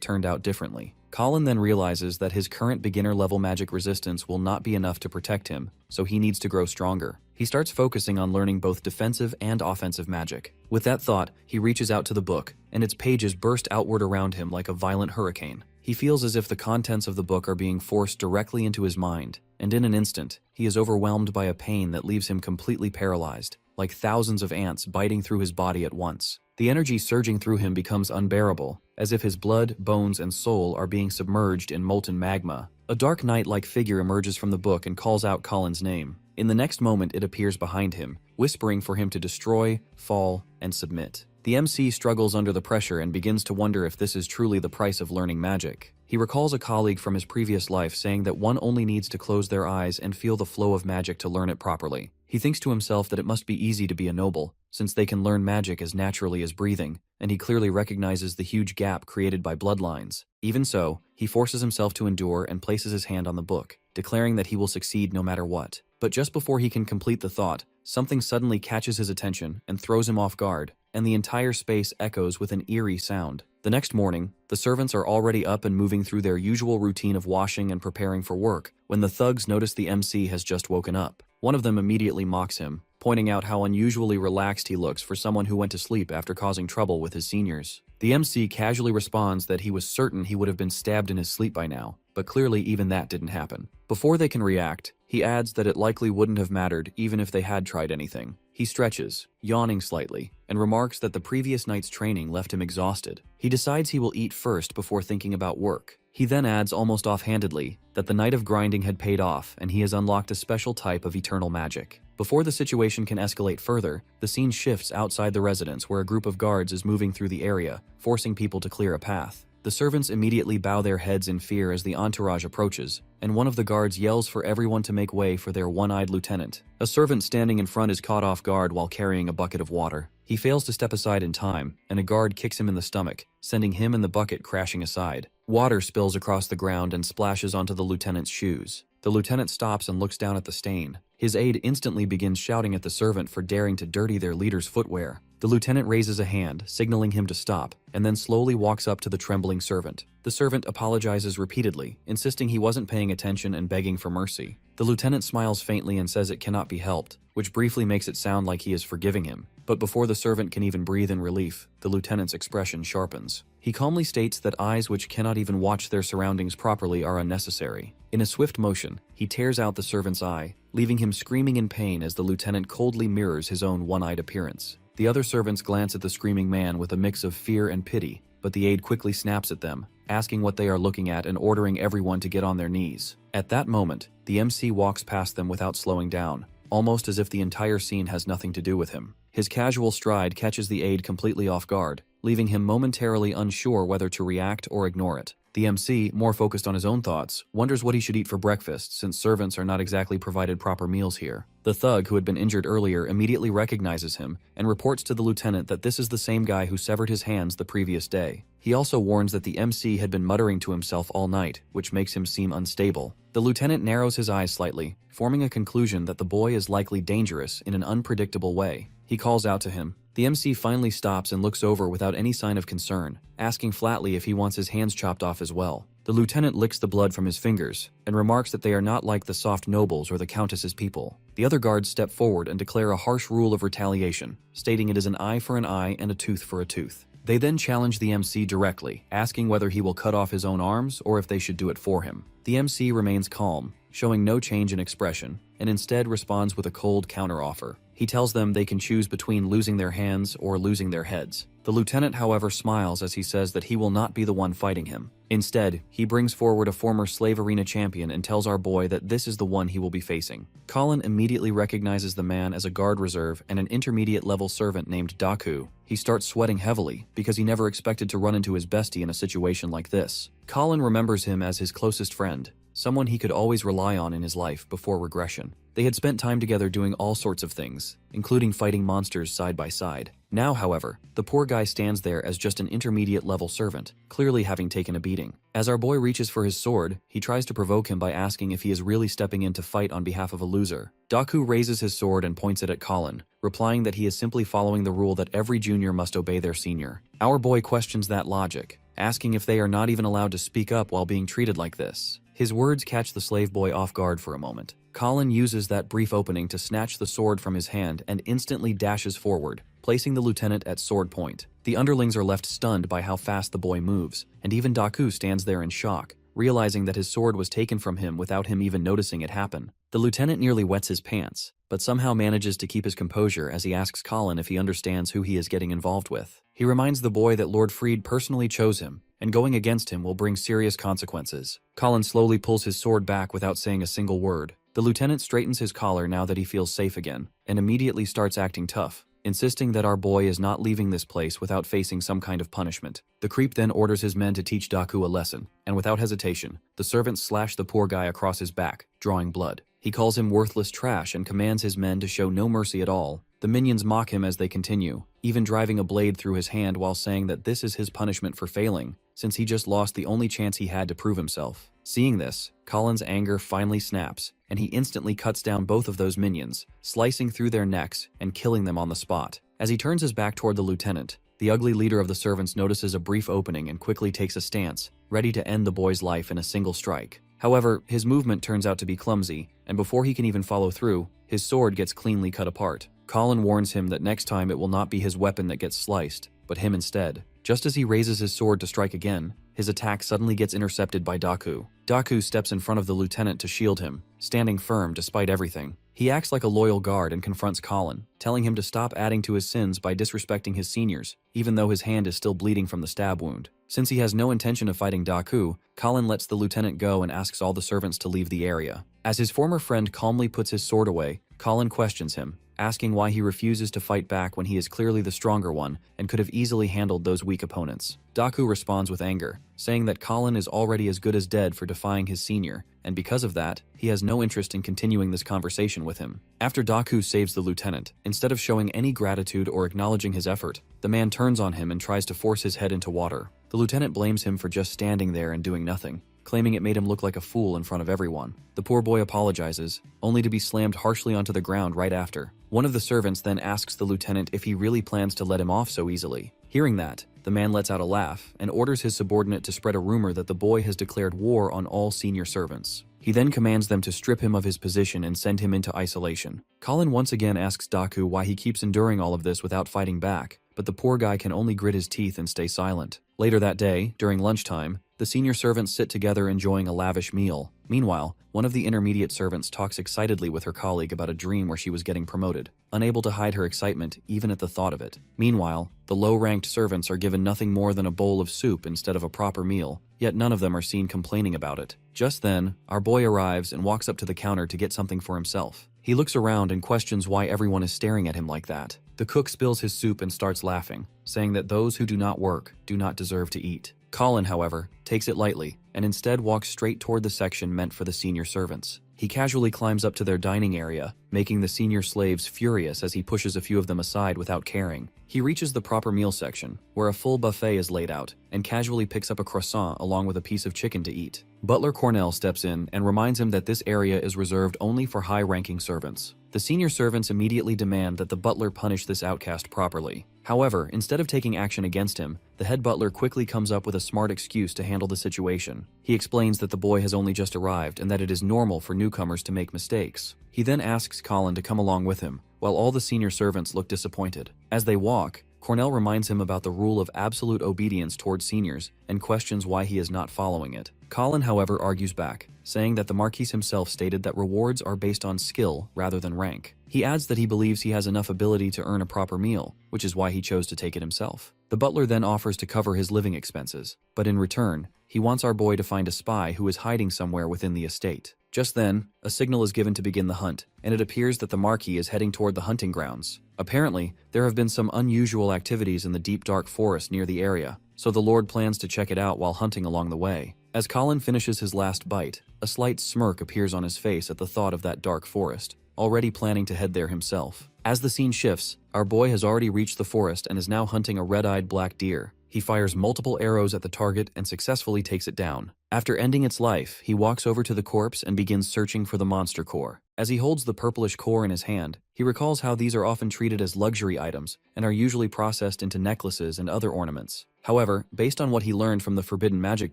turned out differently. Colin then realizes that his current beginner-level magic resistance will not be enough to protect him, so he needs to grow stronger. He starts focusing on learning both defensive and offensive magic. With that thought, he reaches out to the book, and its pages burst outward around him like a violent hurricane. He feels as if the contents of the book are being forced directly into his mind, and in an instant, he is overwhelmed by a pain that leaves him completely paralyzed, like thousands of ants biting through his body at once. The energy surging through him becomes unbearable, as if his blood, bones, and soul are being submerged in molten magma. A dark knight-like figure emerges from the book and calls out Colin's name. In the next moment, it appears behind him, whispering for him to destroy, fall, and submit. The MC struggles under the pressure and begins to wonder if this is truly the price of learning magic. He recalls a colleague from his previous life saying that one only needs to close their eyes and feel the flow of magic to learn it properly. He thinks to himself that it must be easy to be a noble, since they can learn magic as naturally as breathing, and he clearly recognizes the huge gap created by bloodlines. Even so, he forces himself to endure and places his hand on the book, declaring that he will succeed no matter what. But just before he can complete the thought, something suddenly catches his attention and throws him off guard, and the entire space echoes with an eerie sound. The next morning, the servants are already up and moving through their usual routine of washing and preparing for work, when the thugs notice the MC has just woken up. One of them immediately mocks him, pointing out how unusually relaxed he looks for someone who went to sleep after causing trouble with his seniors. The MC casually responds that he was certain he would have been stabbed in his sleep by now, but clearly even that didn't happen. Before they can react, he adds that it likely wouldn't have mattered even if they had tried anything. He stretches, yawning slightly, and remarks that the previous night's training left him exhausted. He decides he will eat first before thinking about work. He then adds almost offhandedly that the night of grinding had paid off and he has unlocked a special type of eternal magic. Before the situation can escalate further, the scene shifts outside the residence where a group of guards is moving through the area, forcing people to clear a path. The servants immediately bow their heads in fear as the entourage approaches, and one of the guards yells for everyone to make way for their one-eyed lieutenant. A servant standing in front is caught off guard while carrying a bucket of water. He fails to step aside in time, and a guard kicks him in the stomach, sending him and the bucket crashing aside. Water spills across the ground and splashes onto the lieutenant's shoes. The lieutenant stops and looks down at the stain. His aide instantly begins shouting at the servant for daring to dirty their leader's footwear. The lieutenant raises a hand, signaling him to stop, and then slowly walks up to the trembling servant. The servant apologizes repeatedly, insisting he wasn't paying attention and begging for mercy. The lieutenant smiles faintly and says it cannot be helped, which briefly makes it sound like he is forgiving him. But before the servant can even breathe in relief, the lieutenant's expression sharpens. He calmly states that eyes which cannot even watch their surroundings properly are unnecessary. In a swift motion, he tears out the servant's eye, leaving him screaming in pain as the lieutenant coldly mirrors his own one-eyed appearance. The other servants glance at the screaming man with a mix of fear and pity, but the aide quickly snaps at them, asking what they are looking at and ordering everyone to get on their knees. At that moment, the MC walks past them without slowing down, almost as if the entire scene has nothing to do with him. His casual stride catches the aide completely off guard, leaving him momentarily unsure whether to react or ignore it. The MC, more focused on his own thoughts, wonders what he should eat for breakfast since servants are not exactly provided proper meals here. The thug who had been injured earlier immediately recognizes him and reports to the lieutenant that this is the same guy who severed his hands the previous day. He also warns that the MC had been muttering to himself all night, which makes him seem unstable. The lieutenant narrows his eyes slightly, forming a conclusion that the boy is likely dangerous in an unpredictable way. He calls out to him. The MC finally stops and looks over without any sign of concern, asking flatly if he wants his hands chopped off as well. The lieutenant licks the blood from his fingers and remarks that they are not like the soft nobles or the countess's people. The other guards step forward and declare a harsh rule of retaliation, stating it is an eye for an eye and a tooth for a tooth. They then challenge the MC directly, asking whether he will cut off his own arms or if they should do it for him. The MC remains calm, showing no change in expression, and instead responds with a cold counteroffer. He tells them they can choose between losing their hands or losing their heads. The lieutenant, however, smiles as he says that he will not be the one fighting him. Instead, he brings forward a former slave arena champion and tells our boy that this is the one he will be facing. Colin immediately recognizes the man as a guard reserve and an intermediate level servant named Daku. He starts sweating heavily because he never expected to run into his bestie in a situation like this. Colin remembers him as his closest friend, someone he could always rely on in his life before regression. They had spent time together doing all sorts of things, including fighting monsters side by side. Now, however, the poor guy stands there as just an intermediate level servant, clearly having taken a beating. As our boy reaches for his sword, he tries to provoke him by asking if he is really stepping in to fight on behalf of a loser. Daku raises his sword and points it at Colin, replying that he is simply following the rule that every junior must obey their senior. Our boy questions that logic, asking if they are not even allowed to speak up while being treated like this. His words catch the slave boy off guard for a moment. Colin uses that brief opening to snatch the sword from his hand and instantly dashes forward, placing the lieutenant at sword point. The underlings are left stunned by how fast the boy moves, and even Daku stands there in shock, realizing that his sword was taken from him without him even noticing it happen. The lieutenant nearly wets his pants, but somehow manages to keep his composure as he asks Colin if he understands who he is getting involved with. He reminds the boy that Lord Freed personally chose him, and going against him will bring serious consequences. Colin slowly pulls his sword back without saying a single word. The lieutenant straightens his collar now that he feels safe again, and immediately starts acting tough, insisting that our boy is not leaving this place without facing some kind of punishment. The creep then orders his men to teach Daku a lesson, and without hesitation, the servants slash the poor guy across his back, drawing blood. He calls him worthless trash and commands his men to show no mercy at all. The minions mock him as they continue, even driving a blade through his hand while saying that this is his punishment for failing, since he just lost the only chance he had to prove himself. Seeing this, Colin's anger finally snaps, and he instantly cuts down both of those minions, slicing through their necks and killing them on the spot. As he turns his back toward the lieutenant, the ugly leader of the servants notices a brief opening and quickly takes a stance, ready to end the boy's life in a single strike. However, his movement turns out to be clumsy, and before he can even follow through, his sword gets cleanly cut apart. Colin warns him that next time it will not be his weapon that gets sliced, but him instead. Just as he raises his sword to strike again, his attack suddenly gets intercepted by Daku. Daku steps in front of the lieutenant to shield him, standing firm despite everything. He acts like a loyal guard and confronts Colin, telling him to stop adding to his sins by disrespecting his seniors, even though his hand is still bleeding from the stab wound. Since he has no intention of fighting Daku, Colin lets the lieutenant go and asks all the servants to leave the area. As his former friend calmly puts his sword away, Colin questions him, asking why he refuses to fight back when he is clearly the stronger one and could have easily handled those weak opponents. Daku responds with anger, saying that Colin is already as good as dead for defying his senior, and because of that, he has no interest in continuing this conversation with him. After Daku saves the lieutenant, instead of showing any gratitude or acknowledging his effort, the man turns on him and tries to force his head into water. The lieutenant blames him for just standing there and doing nothing, claiming it made him look like a fool in front of everyone. The poor boy apologizes, only to be slammed harshly onto the ground right after. One of the servants then asks the lieutenant if he really plans to let him off so easily. Hearing that, the man lets out a laugh and orders his subordinate to spread a rumor that the boy has declared war on all senior servants. He then commands them to strip him of his position and send him into isolation. Colin once again asks Daku why he keeps enduring all of this without fighting back, but the poor guy can only grit his teeth and stay silent. Later that day, during lunchtime, the senior servants sit together enjoying a lavish meal. Meanwhile, one of the intermediate servants talks excitedly with her colleague about a dream where she was getting promoted, unable to hide her excitement even at the thought of it. Meanwhile, the low-ranked servants are given nothing more than a bowl of soup instead of a proper meal, yet none of them are seen complaining about it. Just then, our boy arrives and walks up to the counter to get something for himself. He looks around and questions why everyone is staring at him like that. The cook spills his soup and starts laughing, saying that those who do not work do not deserve to eat. Colin, however, takes it lightly and instead walks straight toward the section meant for the senior servants. He casually climbs up to their dining area, making the senior slaves furious as he pushes a few of them aside without caring. He reaches the proper meal section, where a full buffet is laid out, and casually picks up a croissant along with a piece of chicken to eat. Butler Cornell steps in and reminds him that this area is reserved only for high-ranking servants. The senior servants immediately demand that the butler punish this outcast properly. However, instead of taking action against him, the head butler quickly comes up with a smart excuse to handle the situation. He explains that the boy has only just arrived and that it is normal for newcomers to make mistakes. He then asks Colin to come along with him, while all the senior servants look disappointed. As they walk, Cornell reminds him about the rule of absolute obedience towards seniors and questions why he is not following it. Colin, however, argues back, saying that the Marquis himself stated that rewards are based on skill rather than rank. He adds that he believes he has enough ability to earn a proper meal, which is why he chose to take it himself. The butler then offers to cover his living expenses, but in return, he wants our boy to find a spy who is hiding somewhere within the estate. Just then, a signal is given to begin the hunt, and it appears that the Marquis is heading toward the hunting grounds. Apparently, there have been some unusual activities in the deep dark forest near the area, so the Lord plans to check it out while hunting along the way. As Colin finishes his last bite, a slight smirk appears on his face at the thought of that dark forest, already planning to head there himself. As the scene shifts, our boy has already reached the forest and is now hunting a red-eyed black deer. He fires multiple arrows at the target and successfully takes it down. After ending its life, he walks over to the corpse and begins searching for the monster core. As he holds the purplish core in his hand, he recalls how these are often treated as luxury items and are usually processed into necklaces and other ornaments. However, based on what he learned from the Forbidden Magic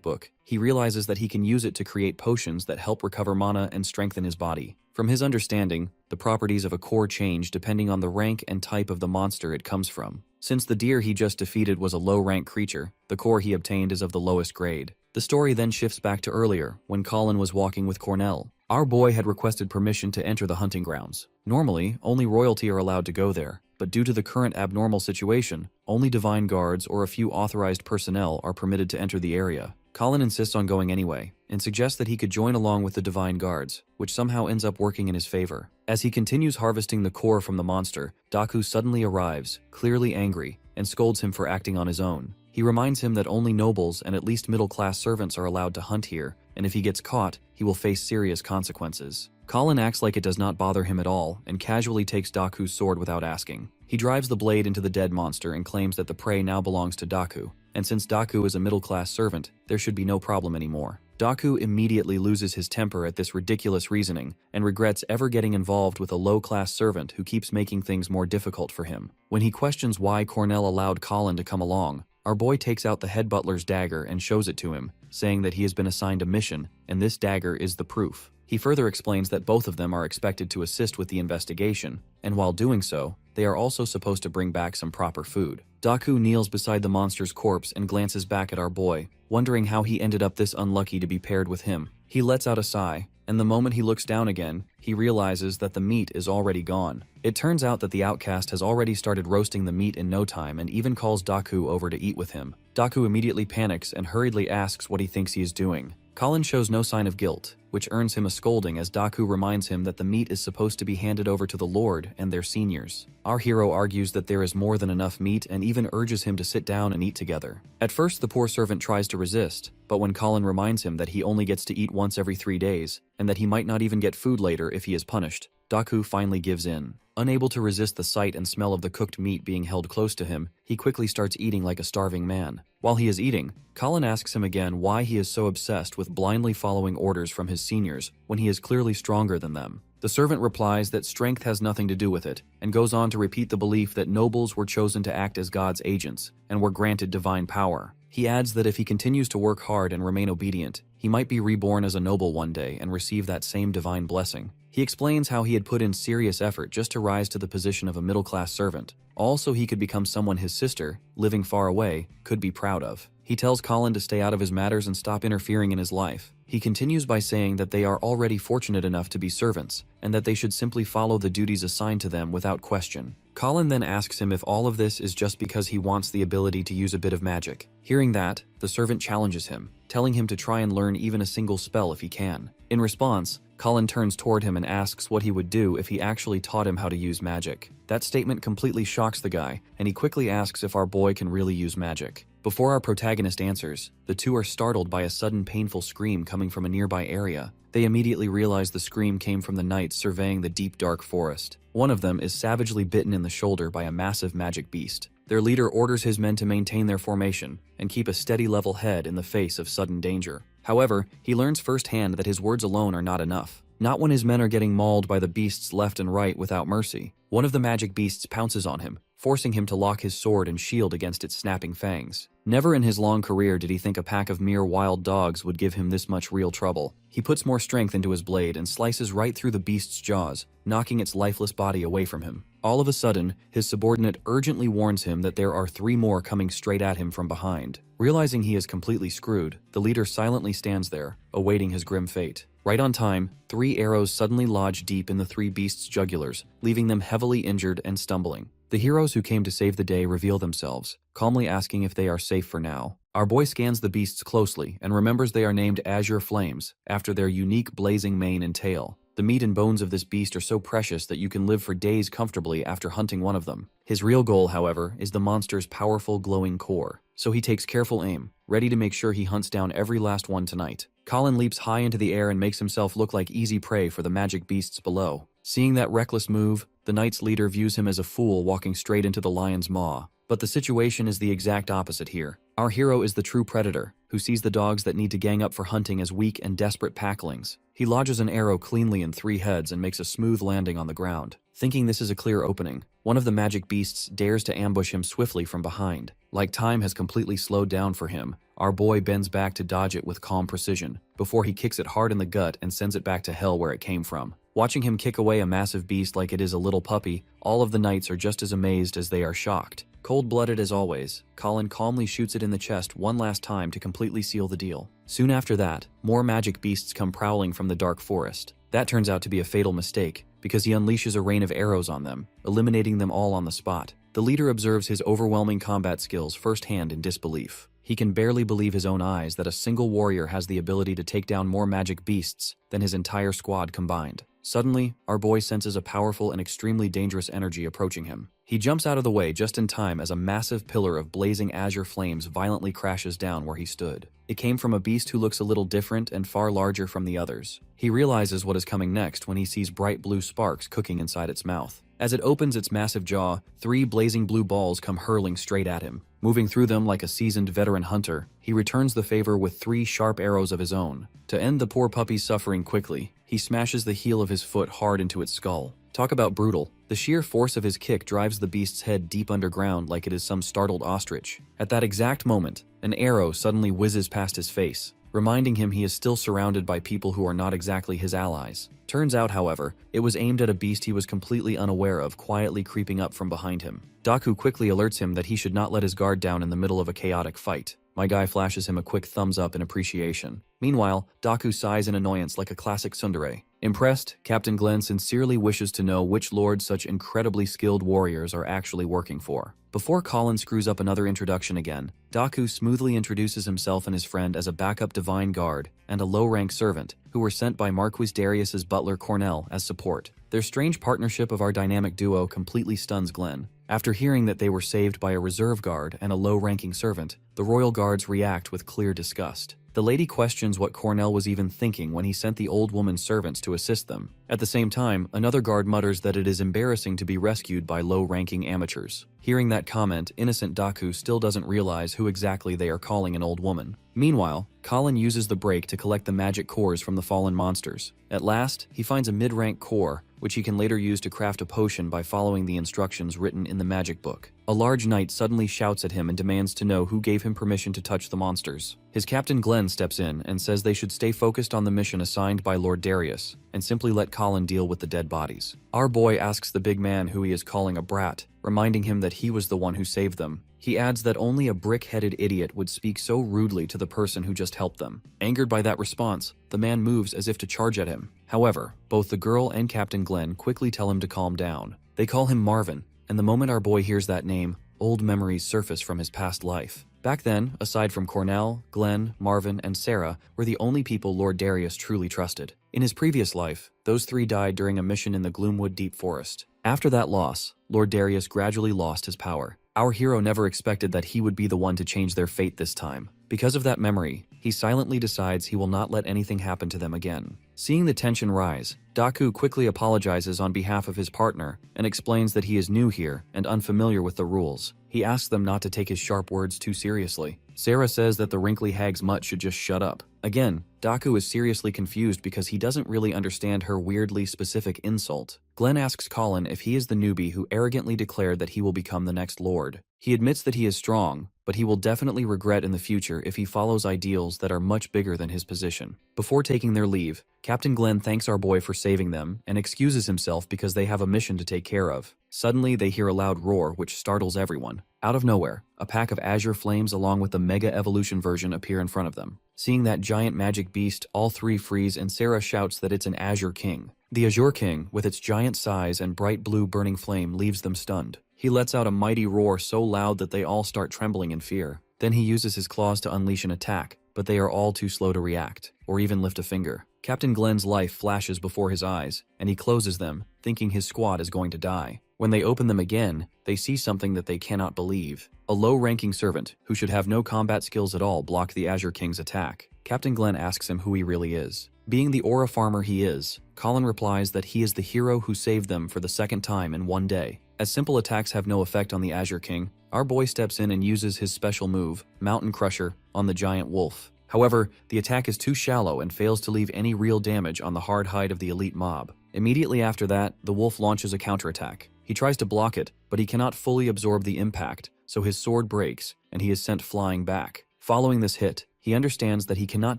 book, he realizes that he can use it to create potions that help recover mana and strengthen his body. From his understanding, the properties of a core change depending on the rank and type of the monster it comes from. Since the deer he just defeated was a low-rank creature, the core he obtained is of the lowest grade. The story then shifts back to earlier, when Colin was walking with Cornell. Our boy had requested permission to enter the hunting grounds. Normally, only royalty are allowed to go there, but due to the current abnormal situation, only divine guards or a few authorized personnel are permitted to enter the area. Colin insists on going anyway, and suggests that he could join along with the divine guards, which somehow ends up working in his favor. As he continues harvesting the core from the monster, Daku suddenly arrives, clearly angry, and scolds him for acting on his own. He reminds him that only nobles and at least middle-class servants are allowed to hunt here, and if he gets caught, he will face serious consequences. Colin acts like it does not bother him at all, and casually takes Daku's sword without asking. He drives the blade into the dead monster and claims that the prey now belongs to Daku, and since Daku is a middle-class servant, there should be no problem anymore. Daku immediately loses his temper at this ridiculous reasoning, and regrets ever getting involved with a low-class servant who keeps making things more difficult for him. When he questions why Cornell allowed Colin to come along, our boy takes out the head butler's dagger and shows it to him, saying that he has been assigned a mission, and this dagger is the proof. He further explains that both of them are expected to assist with the investigation, and while doing so, they are also supposed to bring back some proper food. Daku kneels beside the monster's corpse and glances back at our boy, wondering how he ended up this unlucky to be paired with him. He lets out a sigh, and the moment he looks down again, he realizes that the meat is already gone. It turns out that the outcast has already started roasting the meat in no time and even calls Daku over to eat with him. Daku immediately panics and hurriedly asks what he thinks he is doing. Colin shows no sign of guilt, which earns him a scolding as Daku reminds him that the meat is supposed to be handed over to the Lord and their seniors. Our hero argues that there is more than enough meat and even urges him to sit down and eat together. At first, the poor servant tries to resist, but when Colin reminds him that he only gets to eat once every 3 days, and that he might not even get food later if he is punished, Daku finally gives in. Unable to resist the sight and smell of the cooked meat being held close to him, he quickly starts eating like a starving man. While he is eating, Colin asks him again why he is so obsessed with blindly following orders from his seniors when he is clearly stronger than them. The servant replies that strength has nothing to do with it, and goes on to repeat the belief that nobles were chosen to act as God's agents, and were granted divine power. He adds that if he continues to work hard and remain obedient, he might be reborn as a noble one day and receive that same divine blessing. He explains how he had put in serious effort just to rise to the position of a middle-class servant, all so he could become someone his sister, living far away, could be proud of. He tells Colin to stay out of his matters and stop interfering in his life. He continues by saying that they are already fortunate enough to be servants, and that they should simply follow the duties assigned to them without question. Colin then asks him if all of this is just because he wants the ability to use a bit of magic. Hearing that, the servant challenges him, telling him to try and learn even a single spell if he can. In response, Colin turns toward him and asks what he would do if he actually taught him how to use magic. That statement completely shocks the guy, and he quickly asks if our boy can really use magic. Before our protagonist answers, the two are startled by a sudden painful scream coming from a nearby area. They immediately realize the scream came from the knights surveying the deep dark forest. One of them is savagely bitten in the shoulder by a massive magic beast. Their leader orders his men to maintain their formation and keep a steady level head in the face of sudden danger. However, he learns firsthand that his words alone are not enough. Not when his men are getting mauled by the beasts left and right without mercy. One of the magic beasts pounces on him, forcing him to lock his sword and shield against its snapping fangs. Never in his long career did he think a pack of mere wild dogs would give him this much real trouble. He puts more strength into his blade and slices right through the beast's jaws, knocking its lifeless body away from him. All of a sudden, his subordinate urgently warns him that there are 3 more coming straight at him from behind. Realizing he is completely screwed, the leader silently stands there, awaiting his grim fate. Right on time, 3 arrows suddenly lodge deep in the 3 beasts' jugulars, leaving them heavily injured and stumbling. The heroes who came to save the day reveal themselves, calmly asking if they are safe for now. Our boy scans the beasts closely and remembers they are named Azure Flames, after their unique blazing mane and tail. The meat and bones of this beast are so precious that you can live for days comfortably after hunting one of them. His real goal, however, is the monster's powerful glowing core, so he takes careful aim, ready to make sure he hunts down every last one tonight. Colin leaps high into the air and makes himself look like easy prey for the magic beasts below. Seeing that reckless move, the knight's leader views him as a fool walking straight into the lion's maw. But the situation is the exact opposite here. Our hero is the true predator, who sees the dogs that need to gang up for hunting as weak and desperate packlings. He lodges an arrow cleanly in 3 heads and makes a smooth landing on the ground. Thinking this is a clear opening, one of the magic beasts dares to ambush him swiftly from behind. Like time has completely slowed down for him, our boy bends back to dodge it with calm precision, before he kicks it hard in the gut and sends it back to hell where it came from. Watching him kick away a massive beast like it is a little puppy, all of the knights are just as amazed as they are shocked. Cold-blooded as always, Colin calmly shoots it in the chest one last time to completely seal the deal. Soon after that, more magic beasts come prowling from the dark forest. That turns out to be a fatal mistake, because he unleashes a rain of arrows on them, eliminating them all on the spot. The leader observes his overwhelming combat skills firsthand in disbelief. He can barely believe his own eyes that a single warrior has the ability to take down more magic beasts than his entire squad combined. Suddenly, our boy senses a powerful and extremely dangerous energy approaching him. He jumps out of the way just in time as a massive pillar of blazing azure flames violently crashes down where he stood. It came from a beast who looks a little different and far larger from the others. He realizes what is coming next when he sees bright blue sparks cooking inside its mouth. As it opens its massive jaw, 3 blazing blue balls come hurling straight at him. Moving through them like a seasoned veteran hunter, he returns the favor with 3 sharp arrows of his own. To end the poor puppy's suffering quickly, he smashes the heel of his foot hard into its skull. Talk about brutal. The sheer force of his kick drives the beast's head deep underground like it is some startled ostrich. At that exact moment, an arrow suddenly whizzes past his face, reminding him he is still surrounded by people who are not exactly his allies. Turns out, however, it was aimed at a beast he was completely unaware of quietly creeping up from behind him. Daku quickly alerts him that he should not let his guard down in the middle of a chaotic fight. My guy flashes him a quick thumbs up in appreciation. Meanwhile, Daku sighs in annoyance like a classic tsundere. Impressed, Captain Glenn sincerely wishes to know which lord such incredibly skilled warriors are actually working for. Before Colin screws up another introduction again, Daku smoothly introduces himself and his friend as a backup divine guard and a low-rank servant who were sent by Marquis Darius's butler Cornell as support. Their strange partnership of our dynamic duo completely stuns Glenn. After hearing that they were saved by a reserve guard and a low-ranking servant, the royal guards react with clear disgust. The lady questions what Cornell was even thinking when he sent the old woman's servants to assist them. At the same time, another guard mutters that it is embarrassing to be rescued by low-ranking amateurs. Hearing that comment, innocent Daku still doesn't realize who exactly they are calling an old woman. Meanwhile, Colin uses the break to collect the magic cores from the fallen monsters. At last, he finds a mid-rank core, which he can later use to craft a potion by following the instructions written in the magic book. A large knight suddenly shouts at him and demands to know who gave him permission to touch the monsters. His captain Glenn steps in and says they should stay focused on the mission assigned by Lord Darius and simply let Colin deal with the dead bodies. Our boy asks the big man who he is calling a brat, reminding him that he was the one who saved them. He adds that only a brick-headed idiot would speak so rudely to the person who just helped them. Angered by that response, the man moves as if to charge at him. However, both the girl and Captain Glenn quickly tell him to calm down. They call him Marvin, and the moment our boy hears that name, old memories surface from his past life. Back then, aside from Cornell, Glenn, Marvin, and Sarah, were the only people Lord Darius truly trusted. In his previous life, those 3 died during a mission in the Gloomwood Deep Forest. After that loss, Lord Darius gradually lost his power. Our hero never expected that he would be the one to change their fate this time. Because of that memory, he silently decides he will not let anything happen to them again. Seeing the tension rise, Daku quickly apologizes on behalf of his partner and explains that he is new here and unfamiliar with the rules. He asks them not to take his sharp words too seriously. Sarah says that the wrinkly hag's mutt should just shut up. Again, Daku is seriously confused because he doesn't really understand her weirdly specific insult. Glenn asks Colin if he is the newbie who arrogantly declared that he will become the next lord. He admits that he is strong, but he will definitely regret in the future if he follows ideals that are much bigger than his position. Before taking their leave, Captain Glenn thanks our boy for saving them and excuses himself because they have a mission to take care of. Suddenly, they hear a loud roar which startles everyone. Out of nowhere, a pack of azure flames along with the Mega Evolution version appear in front of them. Seeing that giant magic beast, all three freeze and Sarah shouts that it's an Azure King. The Azure King, with its giant size and bright blue burning flame, leaves them stunned. He lets out a mighty roar so loud that they all start trembling in fear. Then he uses his claws to unleash an attack, but they are all too slow to react, or even lift a finger. Captain Glenn's life flashes before his eyes, and he closes them, thinking his squad is going to die. When they open them again, they see something that they cannot believe. A low-ranking servant, who should have no combat skills at all, blocked the Azure King's attack. Captain Glenn asks him who he really is. Being the aura farmer he is, Colin replies that he is the hero who saved them for the second time in one day. As simple attacks have no effect on the Azure King, our boy steps in and uses his special move, Mountain Crusher, on the giant wolf. However, the attack is too shallow and fails to leave any real damage on the hard hide of the elite mob. Immediately after that, the wolf launches a counterattack. He tries to block it, but he cannot fully absorb the impact, so his sword breaks, and he is sent flying back. Following this hit, he understands that he cannot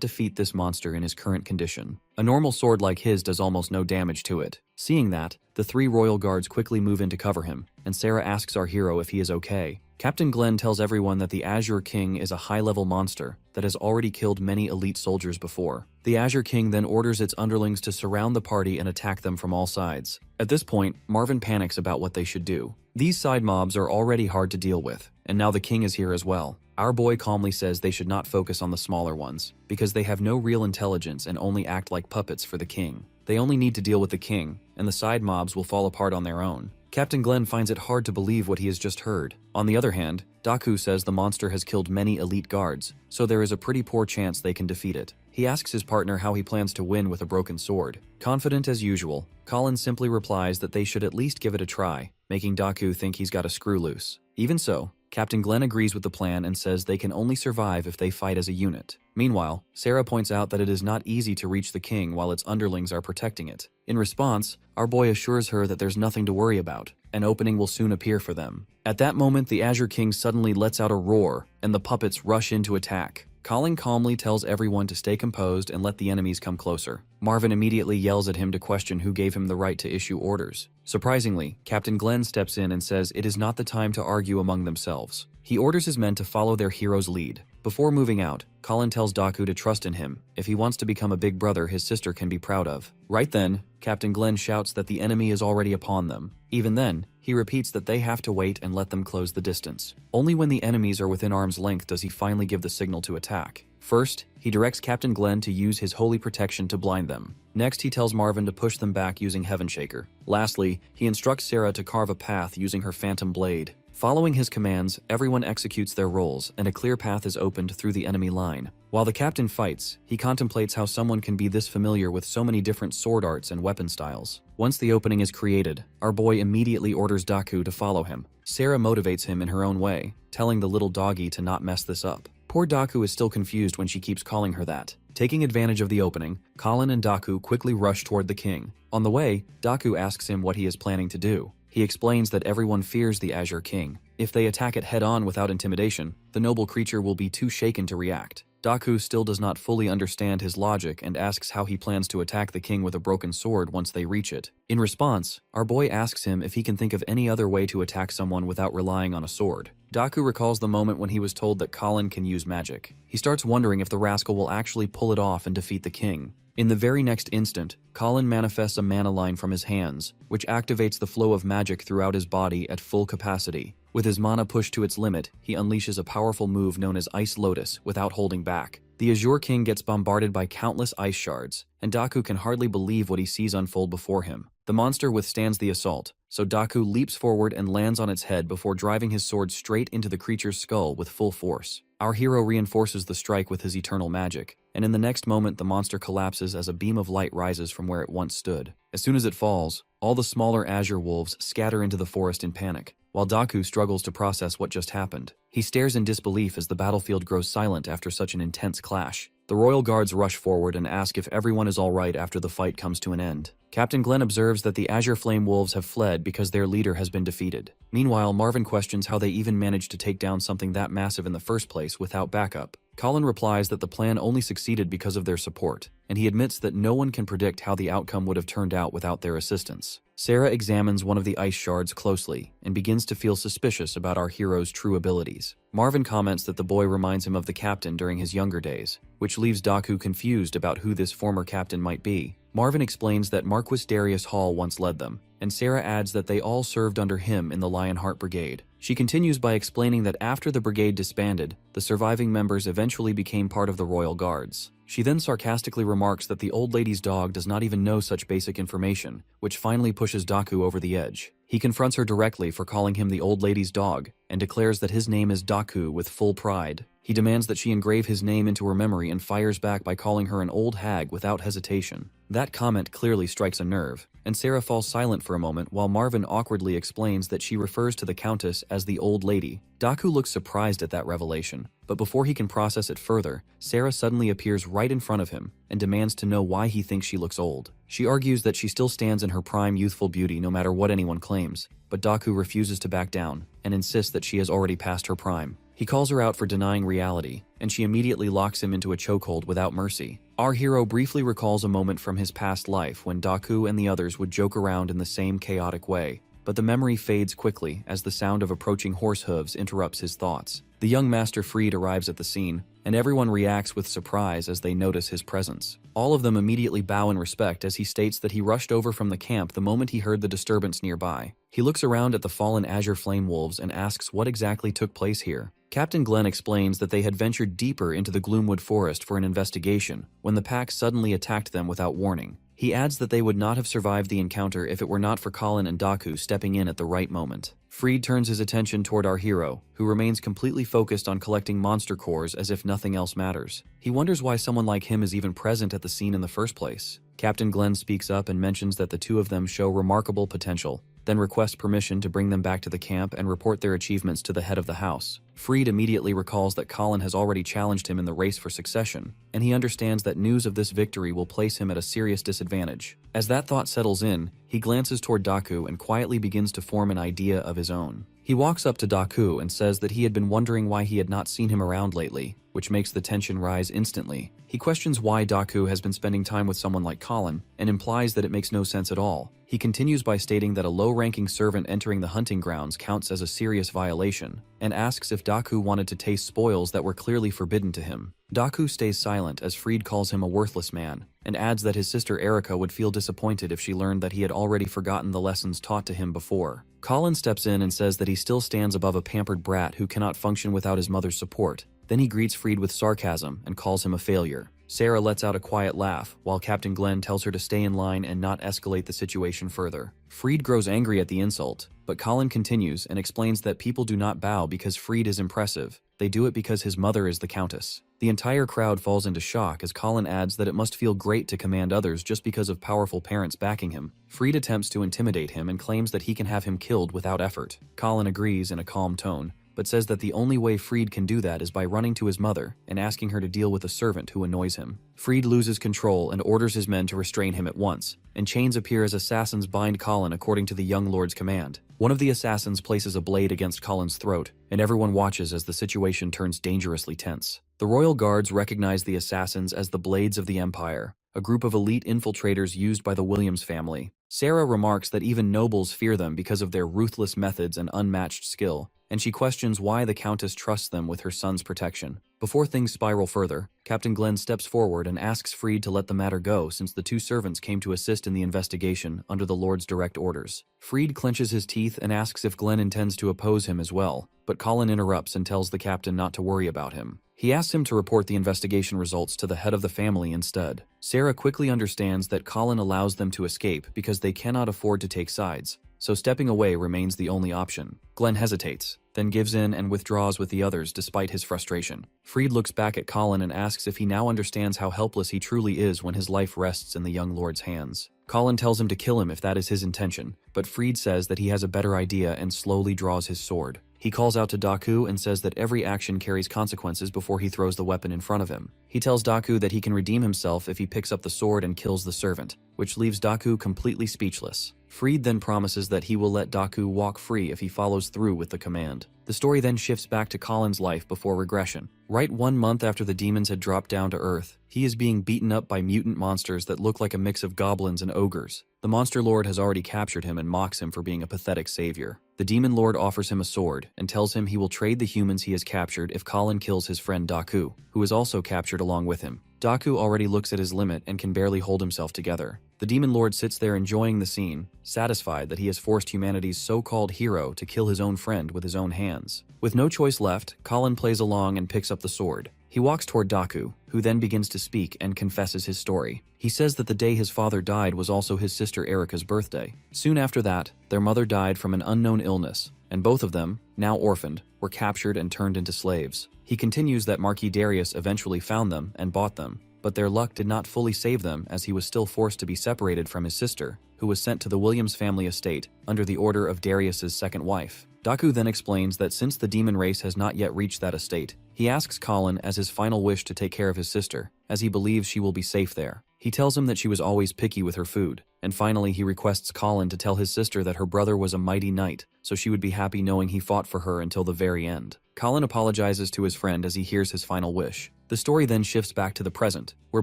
defeat this monster in his current condition. A normal sword like his does almost no damage to it. Seeing that, the three royal guards quickly move in to cover him, and Sarah asks our hero if he is okay. Captain Glenn tells everyone that the Azure King is a high-level monster that has already killed many elite soldiers before. The Azure King then orders its underlings to surround the party and attack them from all sides. At this point, Marvin panics about what they should do. These side mobs are already hard to deal with, and now the king is here as well. Our boy calmly says they should not focus on the smaller ones, because they have no real intelligence and only act like puppets for the king. They only need to deal with the king, and the side mobs will fall apart on their own. Captain Glenn finds it hard to believe what he has just heard. On the other hand, Daku says the monster has killed many elite guards, so there is a pretty poor chance they can defeat it. He asks his partner how he plans to win with a broken sword. Confident as usual, Colin simply replies that they should at least give it a try, making Daku think he's got a screw loose. Even so, Captain Glenn agrees with the plan and says they can only survive if they fight as a unit. Meanwhile, Sarah points out that it is not easy to reach the king while its underlings are protecting it. In response, our boy assures her that there's nothing to worry about. An opening will soon appear for them. At that moment, the Azure King suddenly lets out a roar, and the puppets rush in to attack. Colin calmly tells everyone to stay composed and let the enemies come closer. Marvin immediately yells at him to question who gave him the right to issue orders. Surprisingly, Captain Glenn steps in and says it is not the time to argue among themselves. He orders his men to follow their hero's lead. Before moving out, Colin tells Daku to trust in him. If he wants to become a big brother his sister can be proud of. Right then, Captain Glenn shouts that the enemy is already upon them. Even then, he repeats that they have to wait and let them close the distance. Only when the enemies are within arm's length does he finally give the signal to attack. First, he directs Captain Glenn to use his holy protection to blind them. Next, he tells Marvin to push them back using Heaven Shaker. Lastly, he instructs Sarah to carve a path using her phantom blade. Following his commands, everyone executes their roles, and a clear path is opened through the enemy line. While the captain fights, he contemplates how someone can be this familiar with so many different sword arts and weapon styles. Once the opening is created, our boy immediately orders Daku to follow him. Sarah motivates him in her own way, telling the little doggy to not mess this up. Poor Daku is still confused when she keeps calling her that. Taking advantage of the opening, Colin and Daku quickly rush toward the king. On the way, Daku asks him what he is planning to do. He explains that everyone fears the Azure King. If they attack it head-on without intimidation, the noble creature will be too shaken to react. Daku still does not fully understand his logic and asks how he plans to attack the king with a broken sword once they reach it. In response, our boy asks him if he can think of any other way to attack someone without relying on a sword. Daku recalls the moment when he was told that Colin can use magic. He starts wondering if the rascal will actually pull it off and defeat the king. In the very next instant, Colin manifests a mana line from his hands, which activates the flow of magic throughout his body at full capacity. With his mana pushed to its limit, he unleashes a powerful move known as Ice Lotus without holding back. The Azure King gets bombarded by countless ice shards, and Daku can hardly believe what he sees unfold before him. The monster withstands the assault, so Daku leaps forward and lands on its head before driving his sword straight into the creature's skull with full force. Our hero reinforces the strike with his eternal magic, and in the next moment the monster collapses as a beam of light rises from where it once stood. As soon as it falls, all the smaller azure wolves scatter into the forest in panic, while Daku struggles to process what just happened. He stares in disbelief as the battlefield grows silent after such an intense clash. The royal guards rush forward and ask if everyone is alright after the fight comes to an end. Captain Glenn observes that the Azure Flame Wolves have fled because their leader has been defeated. Meanwhile, Marvin questions how they even managed to take down something that massive in the first place without backup. Colin replies that the plan only succeeded because of their support, and he admits that no one can predict how the outcome would have turned out without their assistance. Sarah examines one of the ice shards closely and begins to feel suspicious about our hero's true abilities. Marvin comments that the boy reminds him of the captain during his younger days, which leaves Daku confused about who this former captain might be. Marvin explains that Marquis Darius Hall once led them, and Sarah adds that they all served under him in the Lionheart Brigade. She continues by explaining that after the brigade disbanded, the surviving members eventually became part of the Royal Guards. She then sarcastically remarks that the old lady's dog does not even know such basic information, which finally pushes Daku over the edge. He confronts her directly for calling him the old lady's dog, and declares that his name is Daku with full pride. He demands that she engrave his name into her memory and fires back by calling her an old hag without hesitation. That comment clearly strikes a nerve, and Sarah falls silent for a moment while Marvin awkwardly explains that she refers to the Countess as the old lady. Daku looks surprised at that revelation, but before he can process it further, Sarah suddenly appears right in front of him and demands to know why he thinks she looks old. She argues that she still stands in her prime youthful beauty no matter what anyone claims, but Daku refuses to back down and insists that she has already passed her prime. He calls her out for denying reality, and she immediately locks him into a chokehold without mercy. Our hero briefly recalls a moment from his past life when Daku and the others would joke around in the same chaotic way, but the memory fades quickly as the sound of approaching horse hooves interrupts his thoughts. The young Master Freed arrives at the scene, and everyone reacts with surprise as they notice his presence. All of them immediately bow in respect as he states that he rushed over from the camp the moment he heard the disturbance nearby. He looks around at the fallen Azure Flame Wolves and asks what exactly took place here. Captain Glenn explains that they had ventured deeper into the Gloomwood Forest for an investigation when the pack suddenly attacked them without warning. He adds that they would not have survived the encounter if it were not for Colin and Daku stepping in at the right moment. Freed turns his attention toward our hero, who remains completely focused on collecting monster cores as if nothing else matters. He wonders why someone like him is even present at the scene in the first place. Captain Glenn speaks up and mentions that the two of them show remarkable potential, then requests permission to bring them back to the camp and report their achievements to the head of the house. Freed immediately recalls that Colin has already challenged him in the race for succession, and he understands that news of this victory will place him at a serious disadvantage. As that thought settles in, he glances toward Daku and quietly begins to form an idea of his own. He walks up to Daku and says that he had been wondering why he had not seen him around lately, which makes the tension rise instantly. He questions why Daku has been spending time with someone like Colin, and implies that it makes no sense at all. He continues by stating that a low-ranking servant entering the hunting grounds counts as a serious violation, and asks if Daku wanted to taste spoils that were clearly forbidden to him. Daku stays silent as Freed calls him a worthless man, and adds that his sister Erica would feel disappointed if she learned that he had already forgotten the lessons taught to him before. Colin steps in and says that he still stands above a pampered brat who cannot function without his mother's support. Then he greets Freed with sarcasm and calls him a failure. Sarah lets out a quiet laugh, while Captain Glenn tells her to stay in line and not escalate the situation further. Freed grows angry at the insult, but Colin continues and explains that people do not bow because Freed is impressive. They do it because his mother is the Countess. The entire crowd falls into shock as Colin adds that it must feel great to command others just because of powerful parents backing him. Freed attempts to intimidate him and claims that he can have him killed without effort. Colin agrees in a calm tone, but says that the only way Freed can do that is by running to his mother and asking her to deal with a servant who annoys him. Freed loses control and orders his men to restrain him at once, and chains appear as assassins bind Colin according to the young lord's command. One of the assassins places a blade against Colin's throat, and everyone watches as the situation turns dangerously tense. The royal guards recognize the assassins as the Blades of the Empire, a group of elite infiltrators used by the Williams family. Sarah remarks that even nobles fear them because of their ruthless methods and unmatched skill, and she questions why the Countess trusts them with her son's protection. Before things spiral further, Captain Glenn steps forward and asks Freed to let the matter go since the two servants came to assist in the investigation under the Lord's direct orders. Freed clenches his teeth and asks if Glenn intends to oppose him as well, but Colin interrupts and tells the captain not to worry about him. He asks him to report the investigation results to the head of the family instead. Sarah quickly understands that Colin allows them to escape because they cannot afford to take sides, so stepping away remains the only option. Glenn hesitates, then gives in and withdraws with the others despite his frustration. Freed looks back at Colin and asks if he now understands how helpless he truly is when his life rests in the young lord's hands. Colin tells him to kill him if that is his intention, but Freed says that he has a better idea and slowly draws his sword. He calls out to Daku and says that every action carries consequences before he throws the weapon in front of him. He tells Daku that he can redeem himself if he picks up the sword and kills the servant, which leaves Daku completely speechless. Fried then promises that he will let Daku walk free if he follows through with the command. The story then shifts back to Colin's life before regression. Right 1 month after the demons had dropped down to Earth, he is being beaten up by mutant monsters that look like a mix of goblins and ogres. The monster lord has already captured him and mocks him for being a pathetic savior. The demon lord offers him a sword and tells him he will trade the humans he has captured if Colin kills his friend Daku, who is also captured along with him. Daku already looks at his limit and can barely hold himself together. The demon lord sits there enjoying the scene, satisfied that he has forced humanity's so-called hero to kill his own friend with his own hands. With no choice left, Colin plays along and picks up the sword. He walks toward Daku, who then begins to speak and confesses his story. He says that the day his father died was also his sister Erika's birthday. Soon after that, their mother died from an unknown illness, and both of them, now orphaned, were captured and turned into slaves. He continues that Marquis Darius eventually found them and bought them, but their luck did not fully save them as he was still forced to be separated from his sister, who was sent to the Williams family estate under the order of Darius's second wife. Daku then explains that since the demon race has not yet reached that estate, he asks Colin as his final wish to take care of his sister, as he believes she will be safe there. He tells him that she was always picky with her food, and finally he requests Colin to tell his sister that her brother was a mighty knight, so she would be happy knowing he fought for her until the very end. Colin apologizes to his friend as he hears his final wish. The story then shifts back to the present, where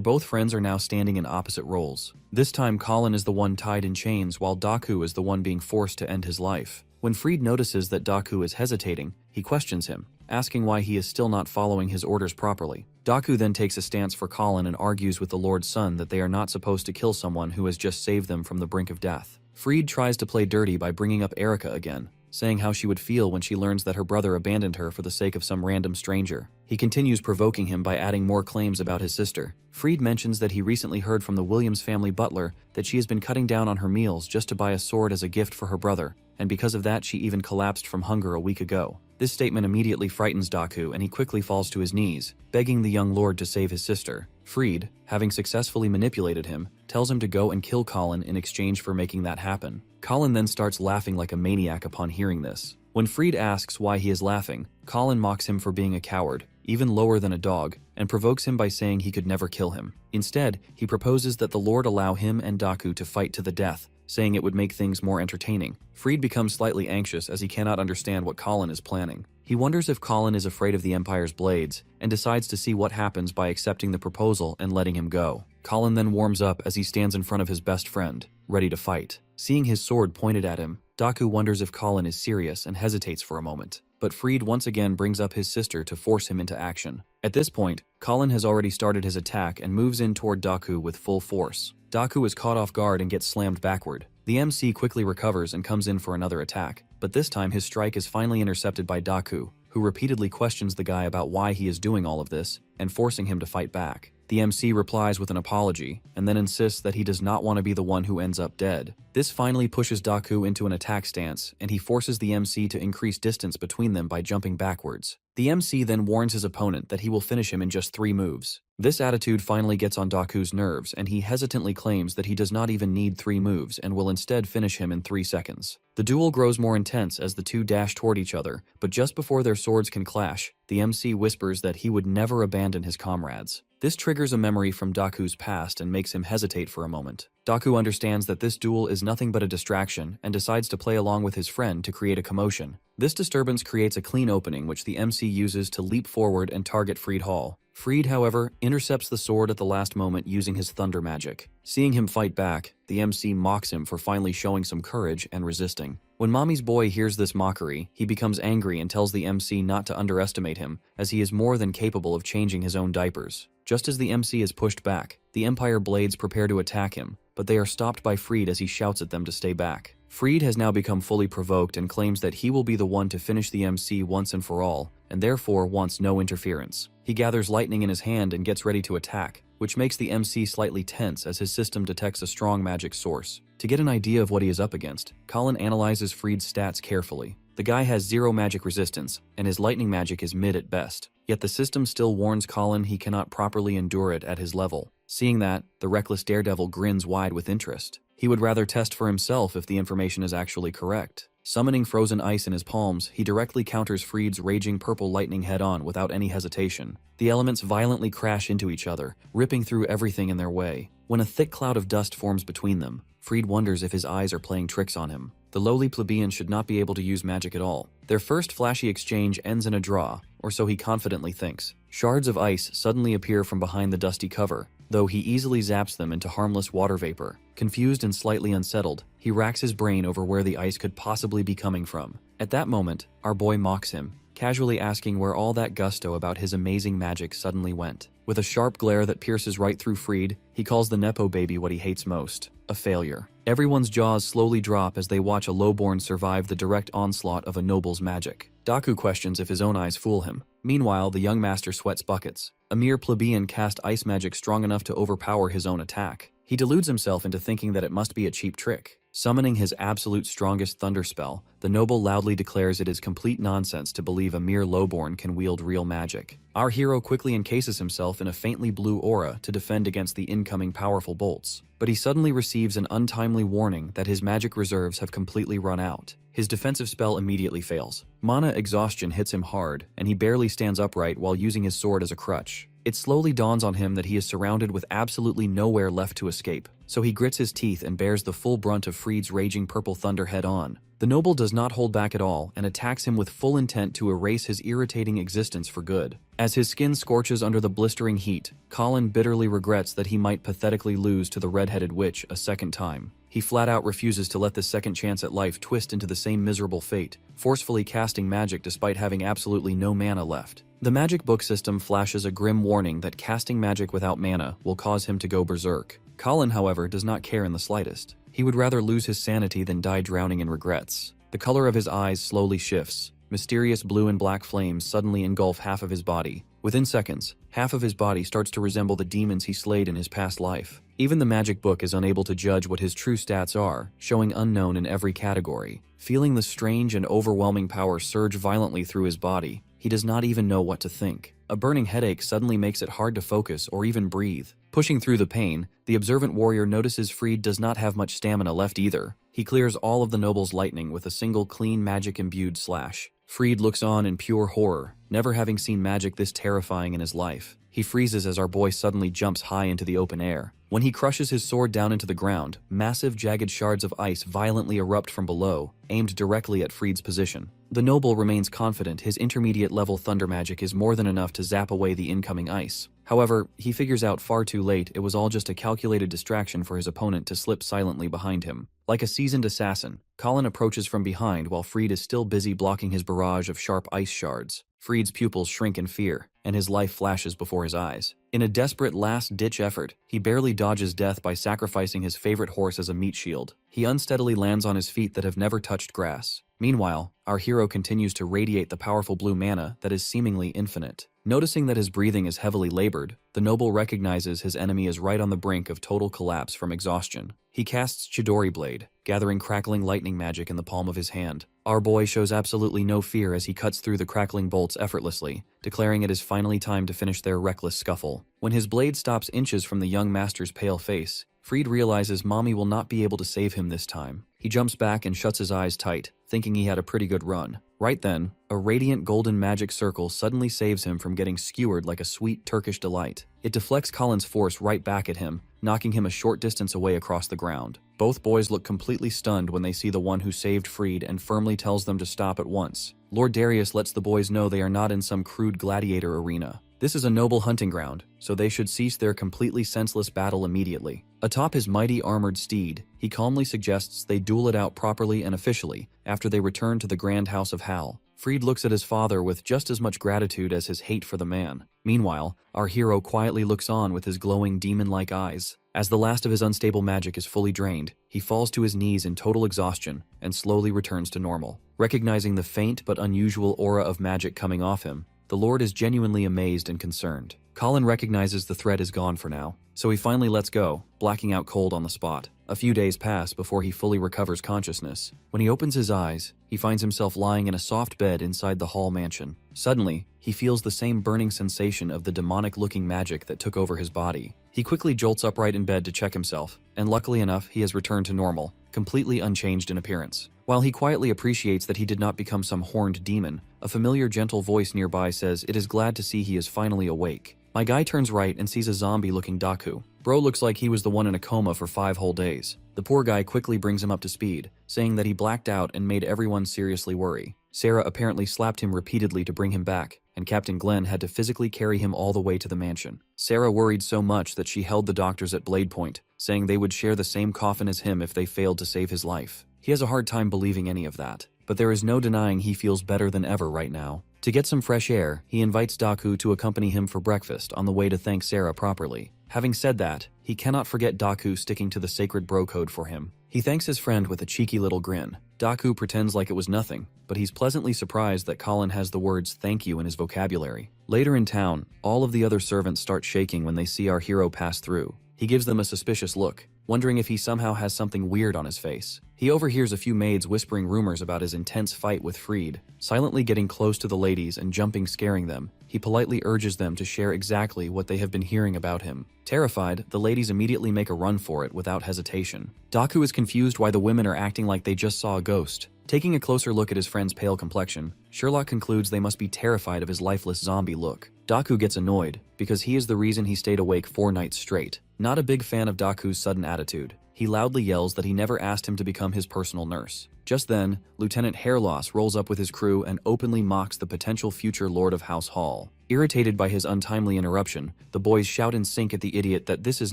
both friends are now standing in opposite roles. This time Colin is the one tied in chains while Daku is the one being forced to end his life. When Fried notices that Daku is hesitating, he questions him, asking why he is still not following his orders properly. Daku then takes a stance for Colin and argues with the Lord's son that they are not supposed to kill someone who has just saved them from the brink of death. Fried tries to play dirty by bringing up Erika again, saying how she would feel when she learns that her brother abandoned her for the sake of some random stranger. He continues provoking him by adding more claims about his sister. Fried mentions that he recently heard from the Williams family butler that she has been cutting down on her meals just to buy a sword as a gift for her brother, and because of that she even collapsed from hunger a week ago. This statement immediately frightens Daku and he quickly falls to his knees, begging the young lord to save his sister. Fried, having successfully manipulated him, tells him to go and kill Colin in exchange for making that happen. Colin then starts laughing like a maniac upon hearing this. When Fried asks why he is laughing, Colin mocks him for being a coward, even lower than a dog, and provokes him by saying he could never kill him. Instead, he proposes that the Lord allow him and Daku to fight to the death, saying it would make things more entertaining. Fried becomes slightly anxious as he cannot understand what Colin is planning. He wonders if Colin is afraid of the Empire's blades, and decides to see what happens by accepting the proposal and letting him go. Colin then warms up as he stands in front of his best friend, ready to fight. Seeing his sword pointed at him, Daku wonders if Colin is serious and hesitates for a moment. But Fried once again brings up his sister to force him into action. At this point, Colin has already started his attack and moves in toward Daku with full force. Daku is caught off guard and gets slammed backward. The MC quickly recovers and comes in for another attack, but this time his strike is finally intercepted by Daku, who repeatedly questions the guy about why he is doing all of this and forcing him to fight back. The MC replies with an apology, and then insists that he does not want to be the one who ends up dead. This finally pushes Daku into an attack stance, and he forces the MC to increase distance between them by jumping backwards. The MC then warns his opponent that he will finish him in just 3 moves. This attitude finally gets on Daku's nerves, and he hesitantly claims that he does not even need 3 moves and will instead finish him in 3 seconds. The duel grows more intense as the two dash toward each other, but just before their swords can clash, the MC whispers that he would never abandon his comrades. This triggers a memory from Daku's past and makes him hesitate for a moment. Daku understands that this duel is nothing but a distraction and decides to play along with his friend to create a commotion. This disturbance creates a clean opening which the MC uses to leap forward and target Fried Hall. Fried, however, intercepts the sword at the last moment using his thunder magic. Seeing him fight back, the MC mocks him for finally showing some courage and resisting. When Mommy's boy hears this mockery, he becomes angry and tells the MC not to underestimate him, as he is more than capable of changing his own diapers. Just as the MC is pushed back, the Empire blades prepare to attack him, but they are stopped by Fried as he shouts at them to stay back. Fried has now become fully provoked and claims that he will be the one to finish the MC once and for all, and therefore wants no interference. He gathers lightning in his hand and gets ready to attack, which makes the MC slightly tense as his system detects a strong magic source. To get an idea of what he is up against, Colin analyzes Fried's stats carefully. The guy has 0 magic resistance, and his lightning magic is mid at best. Yet the system still warns Colin he cannot properly endure it at his level. Seeing that, the reckless daredevil grins wide with interest. He would rather test for himself if the information is actually correct. Summoning frozen ice in his palms, he directly counters Freed's raging purple lightning head-on without any hesitation. The elements violently crash into each other, ripping through everything in their way. When a thick cloud of dust forms between them, Freed wonders if his eyes are playing tricks on him. The lowly plebeian should not be able to use magic at all. Their first flashy exchange ends in a draw, or so he confidently thinks. Shards of ice suddenly appear from behind the dusty cover, though he easily zaps them into harmless water vapor. Confused and slightly unsettled, he racks his brain over where the ice could possibly be coming from. At that moment, our boy mocks him, casually asking where all that gusto about his amazing magic suddenly went. With a sharp glare that pierces right through Freed, he calls the Nepo baby what he hates most: a failure. Everyone's jaws slowly drop as they watch a lowborn survive the direct onslaught of a noble's magic. Daku questions if his own eyes fool him. Meanwhile, the young master sweats buckets. A mere plebeian cast ice magic strong enough to overpower his own attack. He deludes himself into thinking that it must be a cheap trick. Summoning his absolute strongest thunder spell, the noble loudly declares it is complete nonsense to believe a mere lowborn can wield real magic. Our hero quickly encases himself in a faintly blue aura to defend against the incoming powerful bolts. But he suddenly receives an untimely warning that his magic reserves have completely run out. His defensive spell immediately fails. Mana exhaustion hits him hard, and he barely stands upright while using his sword as a crutch. It slowly dawns on him that he is surrounded with absolutely nowhere left to escape, so he grits his teeth and bears the full brunt of Freed's raging purple thunder head-on. The noble does not hold back at all and attacks him with full intent to erase his irritating existence for good. As his skin scorches under the blistering heat, Colin bitterly regrets that he might pathetically lose to the red-headed witch a second time. He flat-out refuses to let this second chance at life twist into the same miserable fate, forcefully casting magic despite having absolutely no mana left. The magic book system flashes a grim warning that casting magic without mana will cause him to go berserk. Colin, however, does not care in the slightest. He would rather lose his sanity than die drowning in regrets. The color of his eyes slowly shifts. Mysterious blue and black flames suddenly engulf half of his body. Within seconds, half of his body starts to resemble the demons he slayed in his past life. Even the magic book is unable to judge what his true stats are, showing unknown in every category. Feeling the strange and overwhelming power surge violently through his body, he does not even know what to think. A burning headache suddenly makes it hard to focus or even breathe. Pushing through the pain, the observant warrior notices Freed does not have much stamina left either. He clears all of the noble's lightning with a single clean magic-imbued slash. Freed looks on in pure horror, never having seen magic this terrifying in his life. He freezes as our boy suddenly jumps high into the open air. When he crushes his sword down into the ground, massive jagged shards of ice violently erupt from below, aimed directly at Freed's position. The noble remains confident his intermediate level thunder magic is more than enough to zap away the incoming ice. However, he figures out far too late it was all just a calculated distraction for his opponent to slip silently behind him. Like a seasoned assassin, Colin approaches from behind while Freed is still busy blocking his barrage of sharp ice shards. Freed's pupils shrink in fear, and his life flashes before his eyes. In a desperate last-ditch effort, he barely dodges death by sacrificing his favorite horse as a meat shield. He unsteadily lands on his feet that have never touched grass. Meanwhile, our hero continues to radiate the powerful blue mana that is seemingly infinite. Noticing that his breathing is heavily labored, the noble recognizes his enemy is right on the brink of total collapse from exhaustion. He casts Chidori Blade, gathering crackling lightning magic in the palm of his hand. Our boy shows absolutely no fear as he cuts through the crackling bolts effortlessly, declaring it is finally time to finish their reckless scuffle. When his blade stops inches from the young master's pale face, Freed realizes Mommy will not be able to save him this time. He jumps back and shuts his eyes tight, thinking he had a pretty good run. Right then, a radiant golden magic circle suddenly saves him from getting skewered like a sweet Turkish delight. It deflects Colin's force right back at him, knocking him a short distance away across the ground. Both boys look completely stunned when they see the one who saved Freed and firmly tells them to stop at once. Lord Darius lets the boys know they are not in some crude gladiator arena. This is a noble hunting ground, so they should cease their completely senseless battle immediately. Atop his mighty armored steed, he calmly suggests they duel it out properly and officially after they return to the grand house of Hal. Freed looks at his father with just as much gratitude as his hate for the man. Meanwhile, our hero quietly looks on with his glowing demon-like eyes. As the last of his unstable magic is fully drained, he falls to his knees in total exhaustion and slowly returns to normal. Recognizing the faint but unusual aura of magic coming off him, the Lord is genuinely amazed and concerned. Colin recognizes the threat is gone for now, so he finally lets go, blacking out cold on the spot. A few days pass before he fully recovers consciousness. When he opens his eyes, he finds himself lying in a soft bed inside the Hall mansion. Suddenly, he feels the same burning sensation of the demonic-looking magic that took over his body. He quickly jolts upright in bed to check himself, and luckily enough, he has returned to normal. completely unchanged in appearance. While he quietly appreciates that he did not become some horned demon, a familiar gentle voice nearby says it is glad to see he is finally awake. My guy turns right and sees a zombie-looking Daku. Bro looks like he was the one in a coma for 5 whole days. The poor guy quickly brings him up to speed, saying that he blacked out and made everyone seriously worry. Sarah apparently slapped him repeatedly to bring him back, and Captain Glenn had to physically carry him all the way to the mansion. Sarah worried so much that she held the doctors at blade point, saying they would share the same coffin as him if they failed to save his life. He has a hard time believing any of that, but there is no denying he feels better than ever right now. To get some fresh air, he invites Daku to accompany him for breakfast on the way to thank Sarah properly. Having said that, he cannot forget Daku sticking to the sacred bro code for him. He thanks his friend with a cheeky little grin. Daku pretends like it was nothing, but he's pleasantly surprised that Colin has the words thank you in his vocabulary. Later in town, all of the other servants start shaking when they see our hero pass through. He gives them a suspicious look, wondering if he somehow has something weird on his face. He overhears a few maids whispering rumors about his intense fight with Freed. Silently getting close to the ladies and jumping scaring them, he politely urges them to share exactly what they have been hearing about him. Terrified, the ladies immediately make a run for it without hesitation. Daku is confused why the women are acting like they just saw a ghost. Taking a closer look at his friend's pale complexion, Sherlock concludes they must be terrified of his lifeless zombie look. Daku gets annoyed, because he is the reason he stayed awake 4 nights straight. Not a big fan of Daku's sudden attitude, he loudly yells that he never asked him to become his personal nurse. Just then, Lieutenant Hairloss rolls up with his crew and openly mocks the potential future Lord of House Hall. Irritated by his untimely interruption, the boys shout in sync at the idiot that this is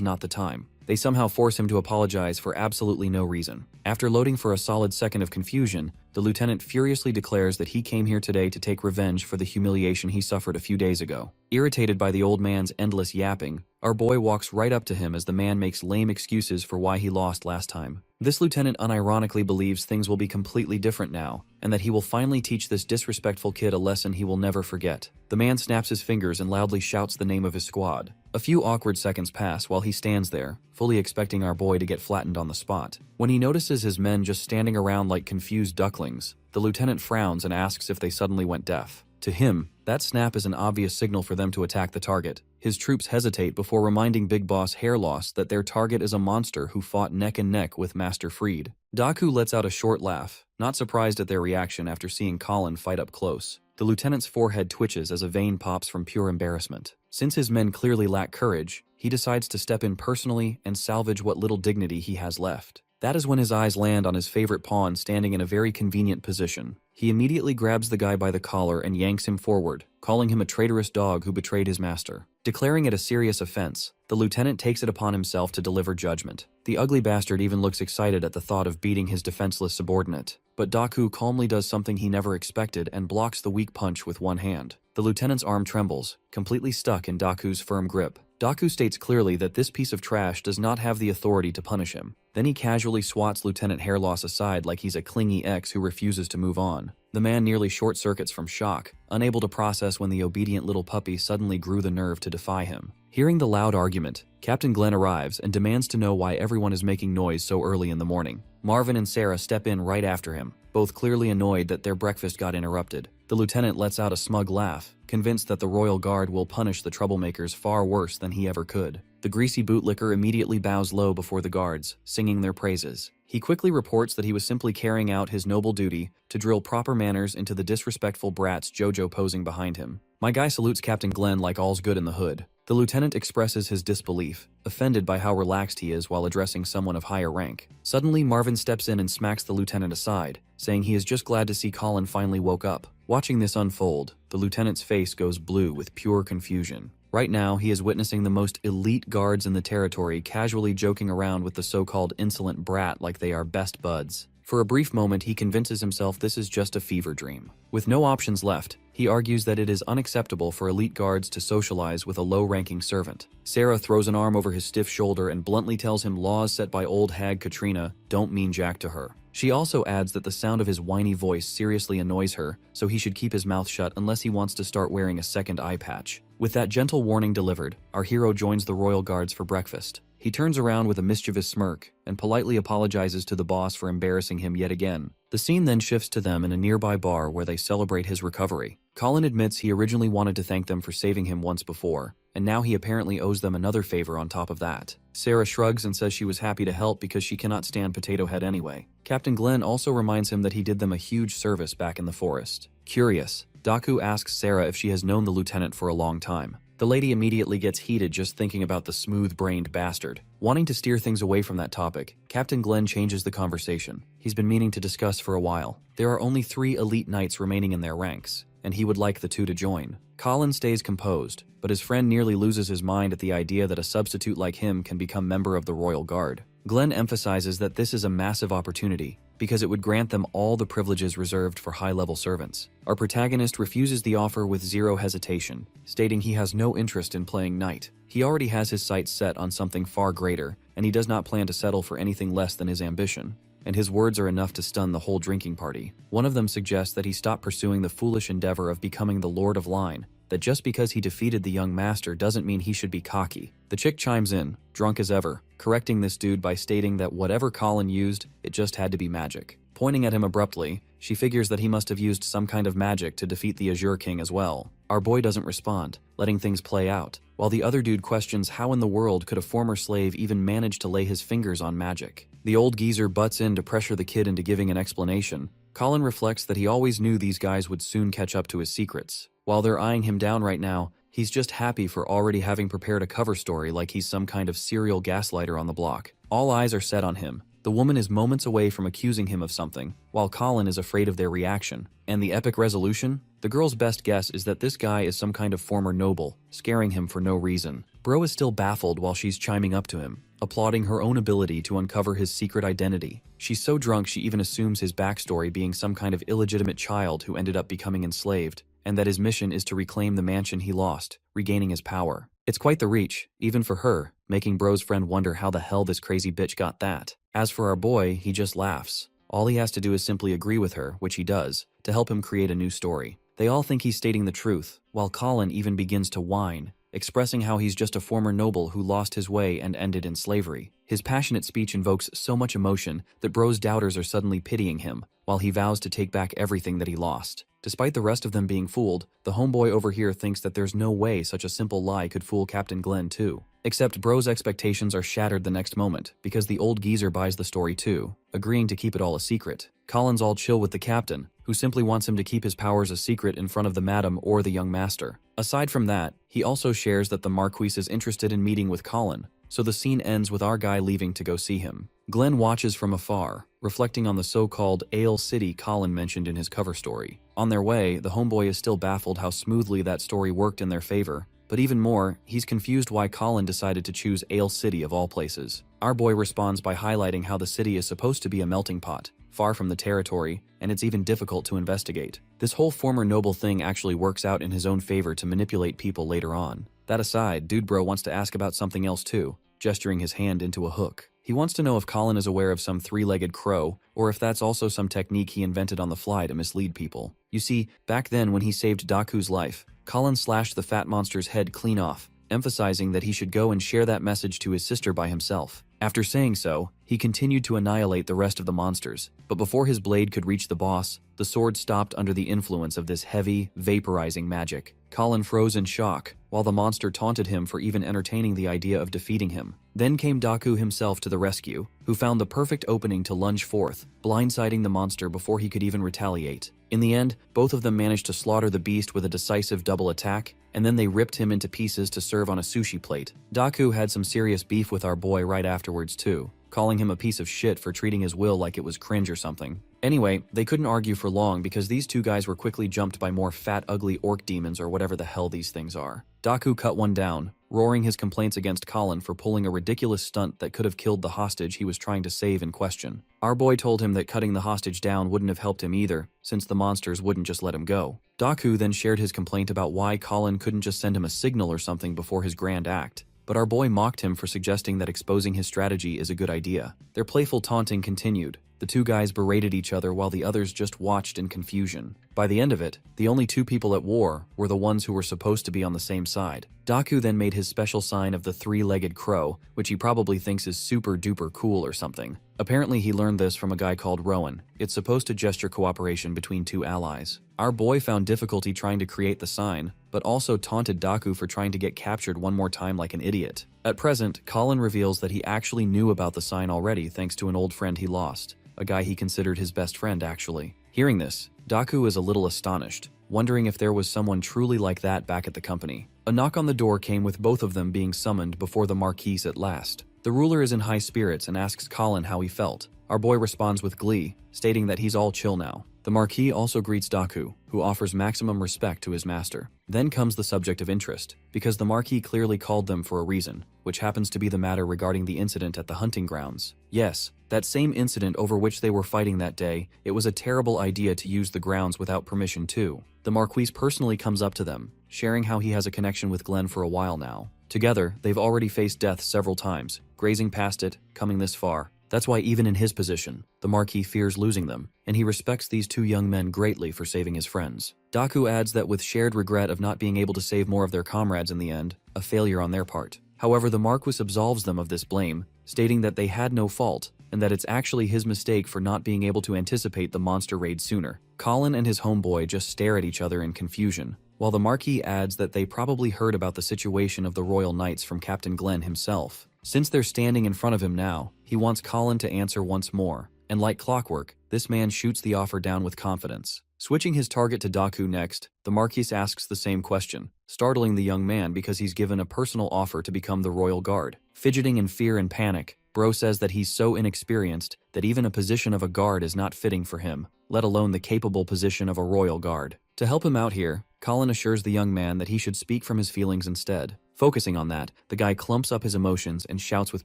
not the time. They somehow force him to apologize for absolutely no reason. After loading for a solid second of confusion, the lieutenant furiously declares that he came here today to take revenge for the humiliation he suffered a few days ago. Irritated by the old man's endless yapping, our boy walks right up to him as the man makes lame excuses for why he lost last time. This lieutenant unironically believes things will be completely different now, and that he will finally teach this disrespectful kid a lesson he will never forget. The man snaps his fingers and loudly shouts the name of his squad. A few awkward seconds pass while he stands there, fully expecting our boy to get flattened on the spot. When he notices his men just standing around like confused ducklings, the lieutenant frowns and asks if they suddenly went deaf. To him, that snap is an obvious signal for them to attack the target. His troops hesitate before reminding Big Boss Hairloss that their target is a monster who fought neck and neck with Master Freed. Daku lets out a short laugh, not surprised at their reaction after seeing Colin fight up close. The lieutenant's forehead twitches as a vein pops from pure embarrassment. Since his men clearly lack courage, he decides to step in personally and salvage what little dignity he has left. That is when his eyes land on his favorite pawn standing in a very convenient position. He immediately grabs the guy by the collar and yanks him forward, calling him a traitorous dog who betrayed his master. Declaring it a serious offense, the lieutenant takes it upon himself to deliver judgment. The ugly bastard even looks excited at the thought of beating his defenseless subordinate. But Daku calmly does something he never expected and blocks the weak punch with one hand. The lieutenant's arm trembles, completely stuck in Daku's firm grip. Daku states clearly that this piece of trash does not have the authority to punish him. Then he casually swats Lieutenant Hairloss aside like he's a clingy ex who refuses to move on. The man nearly short-circuits from shock, unable to process when the obedient little puppy suddenly grew the nerve to defy him. Hearing the loud argument, Captain Glenn arrives and demands to know why everyone is making noise so early in the morning. Marvin and Sarah step in right after him, both clearly annoyed that their breakfast got interrupted. The lieutenant lets out a smug laugh, convinced that the royal guard will punish the troublemakers far worse than he ever could. The greasy bootlicker immediately bows low before the guards, singing their praises. He quickly reports that he was simply carrying out his noble duty to drill proper manners into the disrespectful brats Jojo posing behind him. My guy salutes Captain Glenn like all's good in the hood. The lieutenant expresses his disbelief, offended by how relaxed he is while addressing someone of higher rank. Suddenly, Marvin steps in and smacks the lieutenant aside, saying he is just glad to see Colin finally woke up. Watching this unfold, the lieutenant's face goes blue with pure confusion. Right now, he is witnessing the most elite guards in the territory casually joking around with the so-called insolent brat like they are best buds. For a brief moment, he convinces himself this is just a fever dream. With no options left, he argues that it is unacceptable for elite guards to socialize with a low-ranking servant. Sarah throws an arm over his stiff shoulder and bluntly tells him laws set by old hag Katrina don't mean jack to her. She also adds that the sound of his whiny voice seriously annoys her, so he should keep his mouth shut unless he wants to start wearing a second eye patch. With that gentle warning delivered, our hero joins the royal guards for breakfast. He turns around with a mischievous smirk and politely apologizes to the boss for embarrassing him yet again. The scene then shifts to them in a nearby bar where they celebrate his recovery. Colin admits he originally wanted to thank them for saving him once before, and now he apparently owes them another favor on top of that. Sarah shrugs and says she was happy to help because she cannot stand Potato Head anyway. Captain Glenn also reminds him that he did them a huge service back in the forest. Curious, Daku asks Sarah if she has known the lieutenant for a long time. The lady immediately gets heated just thinking about the smooth-brained bastard. Wanting to steer things away from that topic, Captain Glenn changes the conversation. He's been meaning to discuss for a while. There are only 3 elite knights remaining in their ranks, and he would like the 2 to join. Colin stays composed, but his friend nearly loses his mind at the idea that a substitute like him can become member of the Royal Guard. Glenn emphasizes that this is a massive opportunity, because it would grant them all the privileges reserved for high-level servants. Our protagonist refuses the offer with zero hesitation, stating he has no interest in playing knight. He already has his sights set on something far greater, and he does not plan to settle for anything less than his ambition. And his words are enough to stun the whole drinking party. One of them suggests that he stop pursuing the foolish endeavor of becoming the Lord of Line, that just because he defeated the young master doesn't mean he should be cocky. The chick chimes in, drunk as ever, correcting this dude by stating that whatever Colin used, it just had to be magic. Pointing at him abruptly, she figures that he must have used some kind of magic to defeat the Azure King as well. Our boy doesn't respond, letting things play out, while the other dude questions how in the world could a former slave even manage to lay his fingers on magic. The old geezer butts in to pressure the kid into giving an explanation. Colin reflects that he always knew these guys would soon catch up to his secrets. While they're eyeing him down right now, he's just happy for already having prepared a cover story like he's some kind of serial gaslighter on the block. All eyes are set on him. The woman is moments away from accusing him of something, while Colin is afraid of their reaction. And the epic resolution? The girl's best guess is that this guy is some kind of former noble, scaring him for no reason. Bro is still baffled while she's chiming up to him, applauding her own ability to uncover his secret identity. She's so drunk she even assumes his backstory being some kind of illegitimate child who ended up becoming enslaved, and that his mission is to reclaim the mansion he lost, regaining his power. It's quite the reach, even for her, making Bro's friend wonder how the hell this crazy bitch got that. As for our boy, he just laughs. All he has to do is simply agree with her, which he does, to help him create a new story. They all think he's stating the truth, while Colin even begins to whine, expressing how he's just a former noble who lost his way and ended in slavery. His passionate speech invokes so much emotion that Bro's doubters are suddenly pitying him, while he vows to take back everything that he lost. Despite the rest of them being fooled, the homeboy over here thinks that there's no way such a simple lie could fool Captain Glenn too. Except Bro's expectations are shattered the next moment, because the old geezer buys the story too, agreeing to keep it all a secret. Colin's all chill with the captain, who simply wants him to keep his powers a secret in front of the madam or the young master. Aside from that, he also shares that the Marquise is interested in meeting with Colin, so the scene ends with our guy leaving to go see him. Glenn watches from afar, reflecting on the so-called Ale City Colin mentioned in his cover story. On their way, the homeboy is still baffled how smoothly that story worked in their favor, but even more, he's confused why Colin decided to choose Ale City of all places. Our boy responds by highlighting how the city is supposed to be a melting pot, far from the territory, and it's even difficult to investigate. This whole former noble thing actually works out in his own favor to manipulate people later on. That aside, Dude Bro wants to ask about something else too, gesturing his hand into a hook. He wants to know if Colin is aware of some three-legged crow, or if that's also some technique he invented on the fly to mislead people. You see, back then when he saved Daku's life, Colin slashed the fat monster's head clean off, emphasizing that he should go and share that message to his sister by himself. After saying so, he continued to annihilate the rest of the monsters, but before his blade could reach the boss, the sword stopped under the influence of this heavy, vaporizing magic. Colin froze in shock, while the monster taunted him for even entertaining the idea of defeating him. Then came Daku himself to the rescue, who found the perfect opening to lunge forth, blindsiding the monster before he could even retaliate. In the end, both of them managed to slaughter the beast with a decisive double attack, and then they ripped him into pieces to serve on a sushi plate. Daku had some serious beef with our boy right afterwards too, calling him a piece of shit for treating his will like it was cringe or something. Anyway, they couldn't argue for long because these two guys were quickly jumped by more fat ugly orc demons or whatever the hell these things are. Daku cut one down, roaring his complaints against Colin for pulling a ridiculous stunt that could have killed the hostage he was trying to save in question. Our boy told him that cutting the hostage down wouldn't have helped him either, since the monsters wouldn't just let him go. Daku then shared his complaint about why Colin couldn't just send him a signal or something before his grand act. But our boy mocked him for suggesting that exposing his strategy is a good idea. Their playful taunting continued. The two guys berated each other while the others just watched in confusion. By the end of it, the only two people at war were the ones who were supposed to be on the same side. Daku then made his special sign of the three-legged crow, which he probably thinks is super duper cool or something. Apparently he learned this from a guy called Rowan. It's supposed to gesture cooperation between two allies. Our boy found difficulty trying to create the sign, but also taunted Daku for trying to get captured one more time like an idiot. At present, Colin reveals that he actually knew about the sign already thanks to an old friend he lost, a guy he considered his best friend actually. Hearing this, Daku is a little astonished, wondering if there was someone truly like that back at the company. A knock on the door came with both of them being summoned before the Marquise at last. The ruler is in high spirits and asks Colin how he felt. Our boy responds with glee, stating that he's all chill now. The Marquis also greets Daku, who offers maximum respect to his master. Then comes the subject of interest, because the Marquis clearly called them for a reason, which happens to be the matter regarding the incident at the hunting grounds. Yes, that same incident over which they were fighting that day, it was a terrible idea to use the grounds without permission too. The Marquis personally comes up to them, sharing how he has a connection with Glenn for a while now. Together, they've already faced death several times, grazing past it, coming this far. That's why even in his position, the Marquis fears losing them, and he respects these two young men greatly for saving his friends. Daku adds that with shared regret of not being able to save more of their comrades in the end, a failure on their part. However, the Marquis absolves them of this blame, stating that they had no fault, and that it's actually his mistake for not being able to anticipate the monster raid sooner. Colin and his homeboy just stare at each other in confusion, while the Marquis adds that they probably heard about the situation of the Royal Knights from Captain Glenn himself. Since they're standing in front of him now, he wants Colin to answer once more, and like clockwork, this man shoots the offer down with confidence. Switching his target to Daku next, the Marquis asks the same question, startling the young man because he's given a personal offer to become the Royal Guard. Fidgeting in fear and panic, Bro says that he's so inexperienced that even a position of a guard is not fitting for him, let alone the capable position of a Royal Guard. To help him out here, Colin assures the young man that he should speak from his feelings instead. Focusing on that, the guy clumps up his emotions and shouts with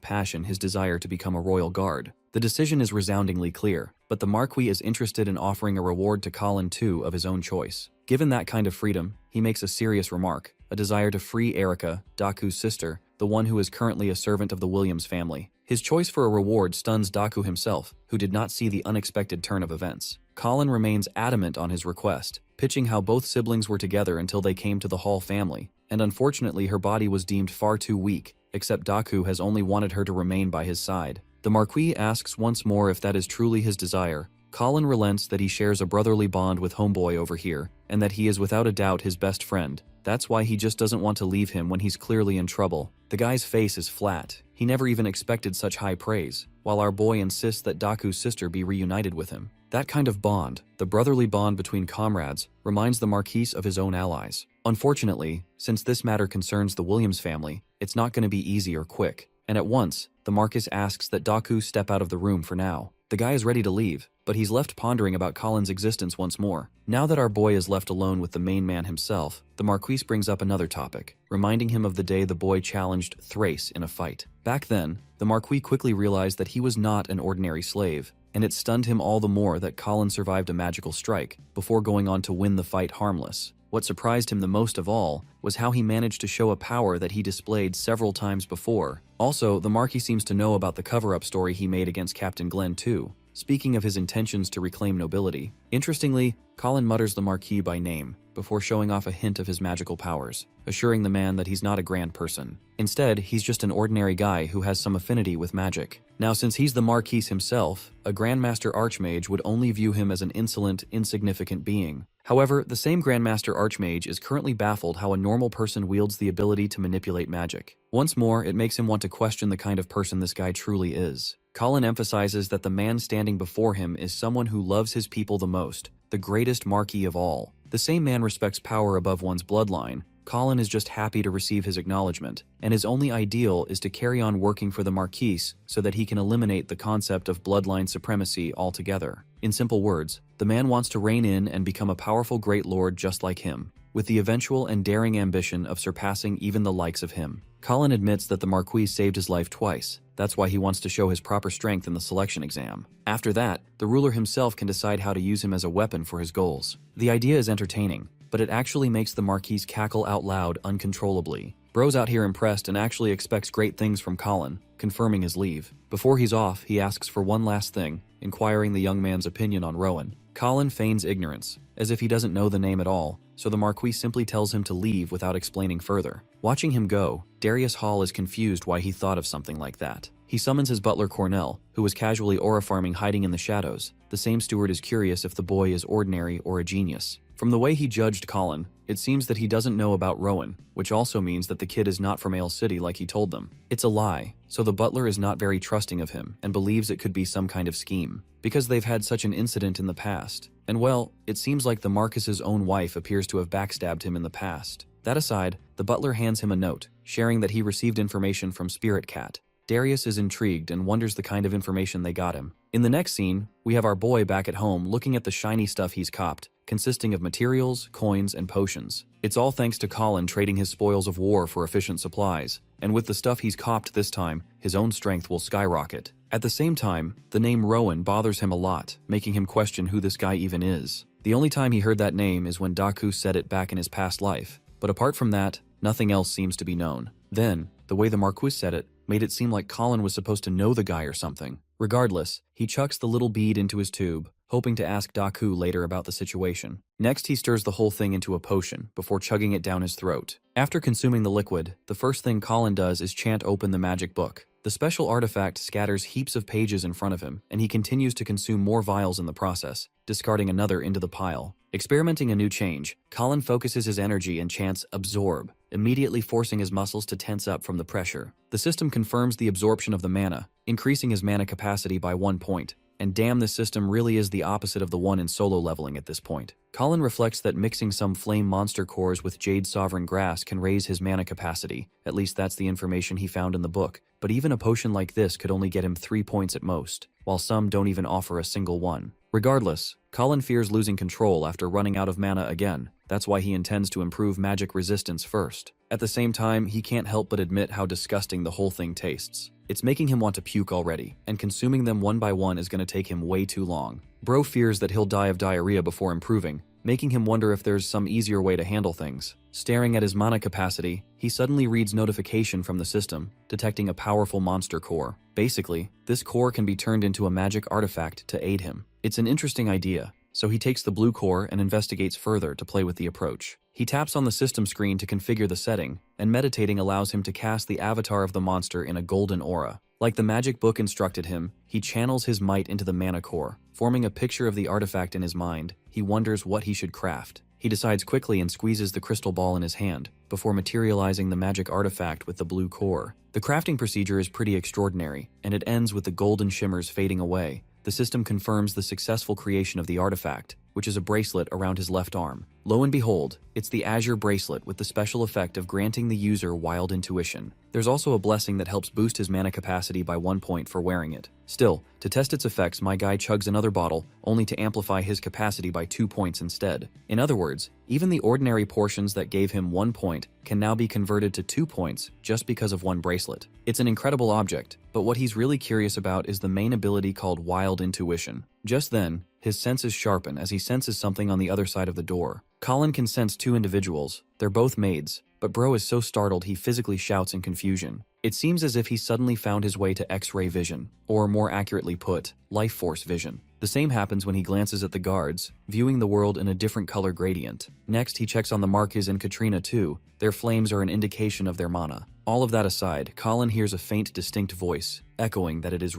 passion his desire to become a Royal Guard. The decision is resoundingly clear, but the Marquis is interested in offering a reward to Colin too of his own choice. Given that kind of freedom, he makes a serious remark, a desire to free Erica, Daku's sister, the one who is currently a servant of the Williams family. His choice for a reward stuns Daku himself, who did not see the unexpected turn of events. Colin remains adamant on his request, pitching how both siblings were together until they came to the Hall family, and unfortunately her body was deemed far too weak, except Daku has only wanted her to remain by his side. The Marquis asks once more if that is truly his desire. Colin relents that he shares a brotherly bond with homeboy over here, and that he is without a doubt his best friend. That's why he just doesn't want to leave him when he's clearly in trouble. The guy's face is flat. He never even expected such high praise, while our boy insists that Daku's sister be reunited with him. That kind of bond, the brotherly bond between comrades, reminds the Marquis of his own allies. Unfortunately, since this matter concerns the Williams family, it's not going to be easy or quick, and at once, the Marquis asks that Daku step out of the room for now. The guy is ready to leave, but he's left pondering about Colin's existence once more. Now that our boy is left alone with the main man himself, the Marquis brings up another topic, reminding him of the day the boy challenged Thrace in a fight. Back then, the Marquis quickly realized that he was not an ordinary slave, and it stunned him all the more that Colin survived a magical strike, before going on to win the fight harmless. What surprised him the most of all was how he managed to show a power that he displayed several times before. Also, the Marquis seems to know about the cover-up story he made against Captain Glenn too, speaking of his intentions to reclaim nobility. Interestingly, Colin mutters the Marquis by name, before showing off a hint of his magical powers, assuring the man that he's not a grand person. Instead, he's just an ordinary guy who has some affinity with magic. Now, since he's the Marquis himself, a Grandmaster Archmage would only view him as an insolent, insignificant being. However, the same Grandmaster Archmage is currently baffled how a normal person wields the ability to manipulate magic. Once more, it makes him want to question the kind of person this guy truly is. Colin emphasizes that the man standing before him is someone who loves his people the most, the greatest Marquis of all. The same man respects power above one's bloodline. Colin is just happy to receive his acknowledgement, and his only ideal is to carry on working for the Marquis so that he can eliminate the concept of bloodline supremacy altogether. In simple words, the man wants to reign in and become a powerful great lord just like him, with the eventual and daring ambition of surpassing even the likes of him. Colin admits that the Marquis saved his life twice. That's why he wants to show his proper strength in the selection exam. After that, the ruler himself can decide how to use him as a weapon for his goals. The idea is entertaining, but it actually makes the Marquis cackle out loud uncontrollably. Bro's out here impressed and actually expects great things from Colin, confirming his leave. Before he's off, he asks for one last thing, inquiring the young man's opinion on Rowan. Colin feigns ignorance, as if he doesn't know the name at all, so the Marquis simply tells him to leave without explaining further. Watching him go, Darius Hall is confused why he thought of something like that. He summons his butler Cornell, who was casually aura farming hiding in the shadows. The same steward is curious if the boy is ordinary or a genius. From the way he judged Colin, it seems that he doesn't know about Rowan, which also means that the kid is not from Ale City like he told them. It's a lie, so the butler is not very trusting of him and believes it could be some kind of scheme, because they've had such an incident in the past. And well, it seems like the Marcus's own wife appears to have backstabbed him in the past. That aside, the butler hands him a note, sharing that he received information from Spirit Cat. Darius is intrigued and wonders the kind of information they got him. In the next scene, we have our boy back at home looking at the shiny stuff he's copped, consisting of materials, coins, and potions. It's all thanks to Colin trading his spoils of war for efficient supplies, and with the stuff he's copped this time, his own strength will skyrocket. At the same time, the name Rowan bothers him a lot, making him question who this guy even is. The only time he heard that name is when Daku said it back in his past life, but apart from that, nothing else seems to be known. Then, the way the Marquis said it made it seem like Colin was supposed to know the guy or something. Regardless, he chucks the little bead into his tube, hoping to ask Daku later about the situation. Next, he stirs the whole thing into a potion before chugging it down his throat. After consuming the liquid, the first thing Colin does is chant open the magic book. The special artifact scatters heaps of pages in front of him, and he continues to consume more vials in the process, discarding another into the pile. Experimenting a new change, Colin focuses his energy and chants absorb, immediately forcing his muscles to tense up from the pressure. The system confirms the absorption of the mana, increasing his mana capacity by 1 point. And damn, this system really is the opposite of the one in solo leveling at this point. Colin reflects that mixing some flame monster cores with Jade Sovereign Grass can raise his mana capacity. At least that's the information he found in the book. But even a potion like this could only get him 3 points at most, while some don't even offer a single one. Regardless, Colin fears losing control after running out of mana again. That's why he intends to improve magic resistance first. At the same time, he can't help but admit how disgusting the whole thing tastes. It's making him want to puke already, and consuming them one by one is going to take him way too long. Bro fears that he'll die of diarrhea before improving, making him wonder if there's some easier way to handle things. Staring at his mana capacity, he suddenly reads notification from the system, detecting a powerful monster core. Basically, this core can be turned into a magic artifact to aid him. It's an interesting idea, so he takes the blue core and investigates further to play with the approach. He taps on the system screen to configure the setting, and meditating allows him to cast the avatar of the monster in a golden aura. Like the magic book instructed him, he channels his might into the mana core. Forming a picture of the artifact in his mind, he wonders what he should craft. He decides quickly and squeezes the crystal ball in his hand, before materializing the magic artifact with the blue core. The crafting procedure is pretty extraordinary, and it ends with the golden shimmers fading away. The system confirms the successful creation of the artifact, which is a bracelet around his left arm. Lo and behold, it's the Azure bracelet with the special effect of granting the user wild intuition. There's also a blessing that helps boost his mana capacity by 1 point for wearing it. Still, to test its effects, my guy chugs another bottle, only to amplify his capacity by 2 points instead. In other words, even the ordinary portions that gave him 1 point can now be converted to 2 points just because of one bracelet. It's an incredible object, but what he's really curious about is the main ability called Wild Intuition. Just then, his senses sharpen as he senses something on the other side of the door. Colin can sense 2 individuals. They're both maids, but bro is so startled he physically shouts in confusion. It seems as if he suddenly found his way to X-ray vision, or more accurately put, life force vision. The same happens when he glances at the guards, viewing the world in a different color gradient. Next, he checks on the Marquis and Katrina too. Their flames are an indication of their mana. All of that aside, Colin hears a faint, distinct voice, echoing that it is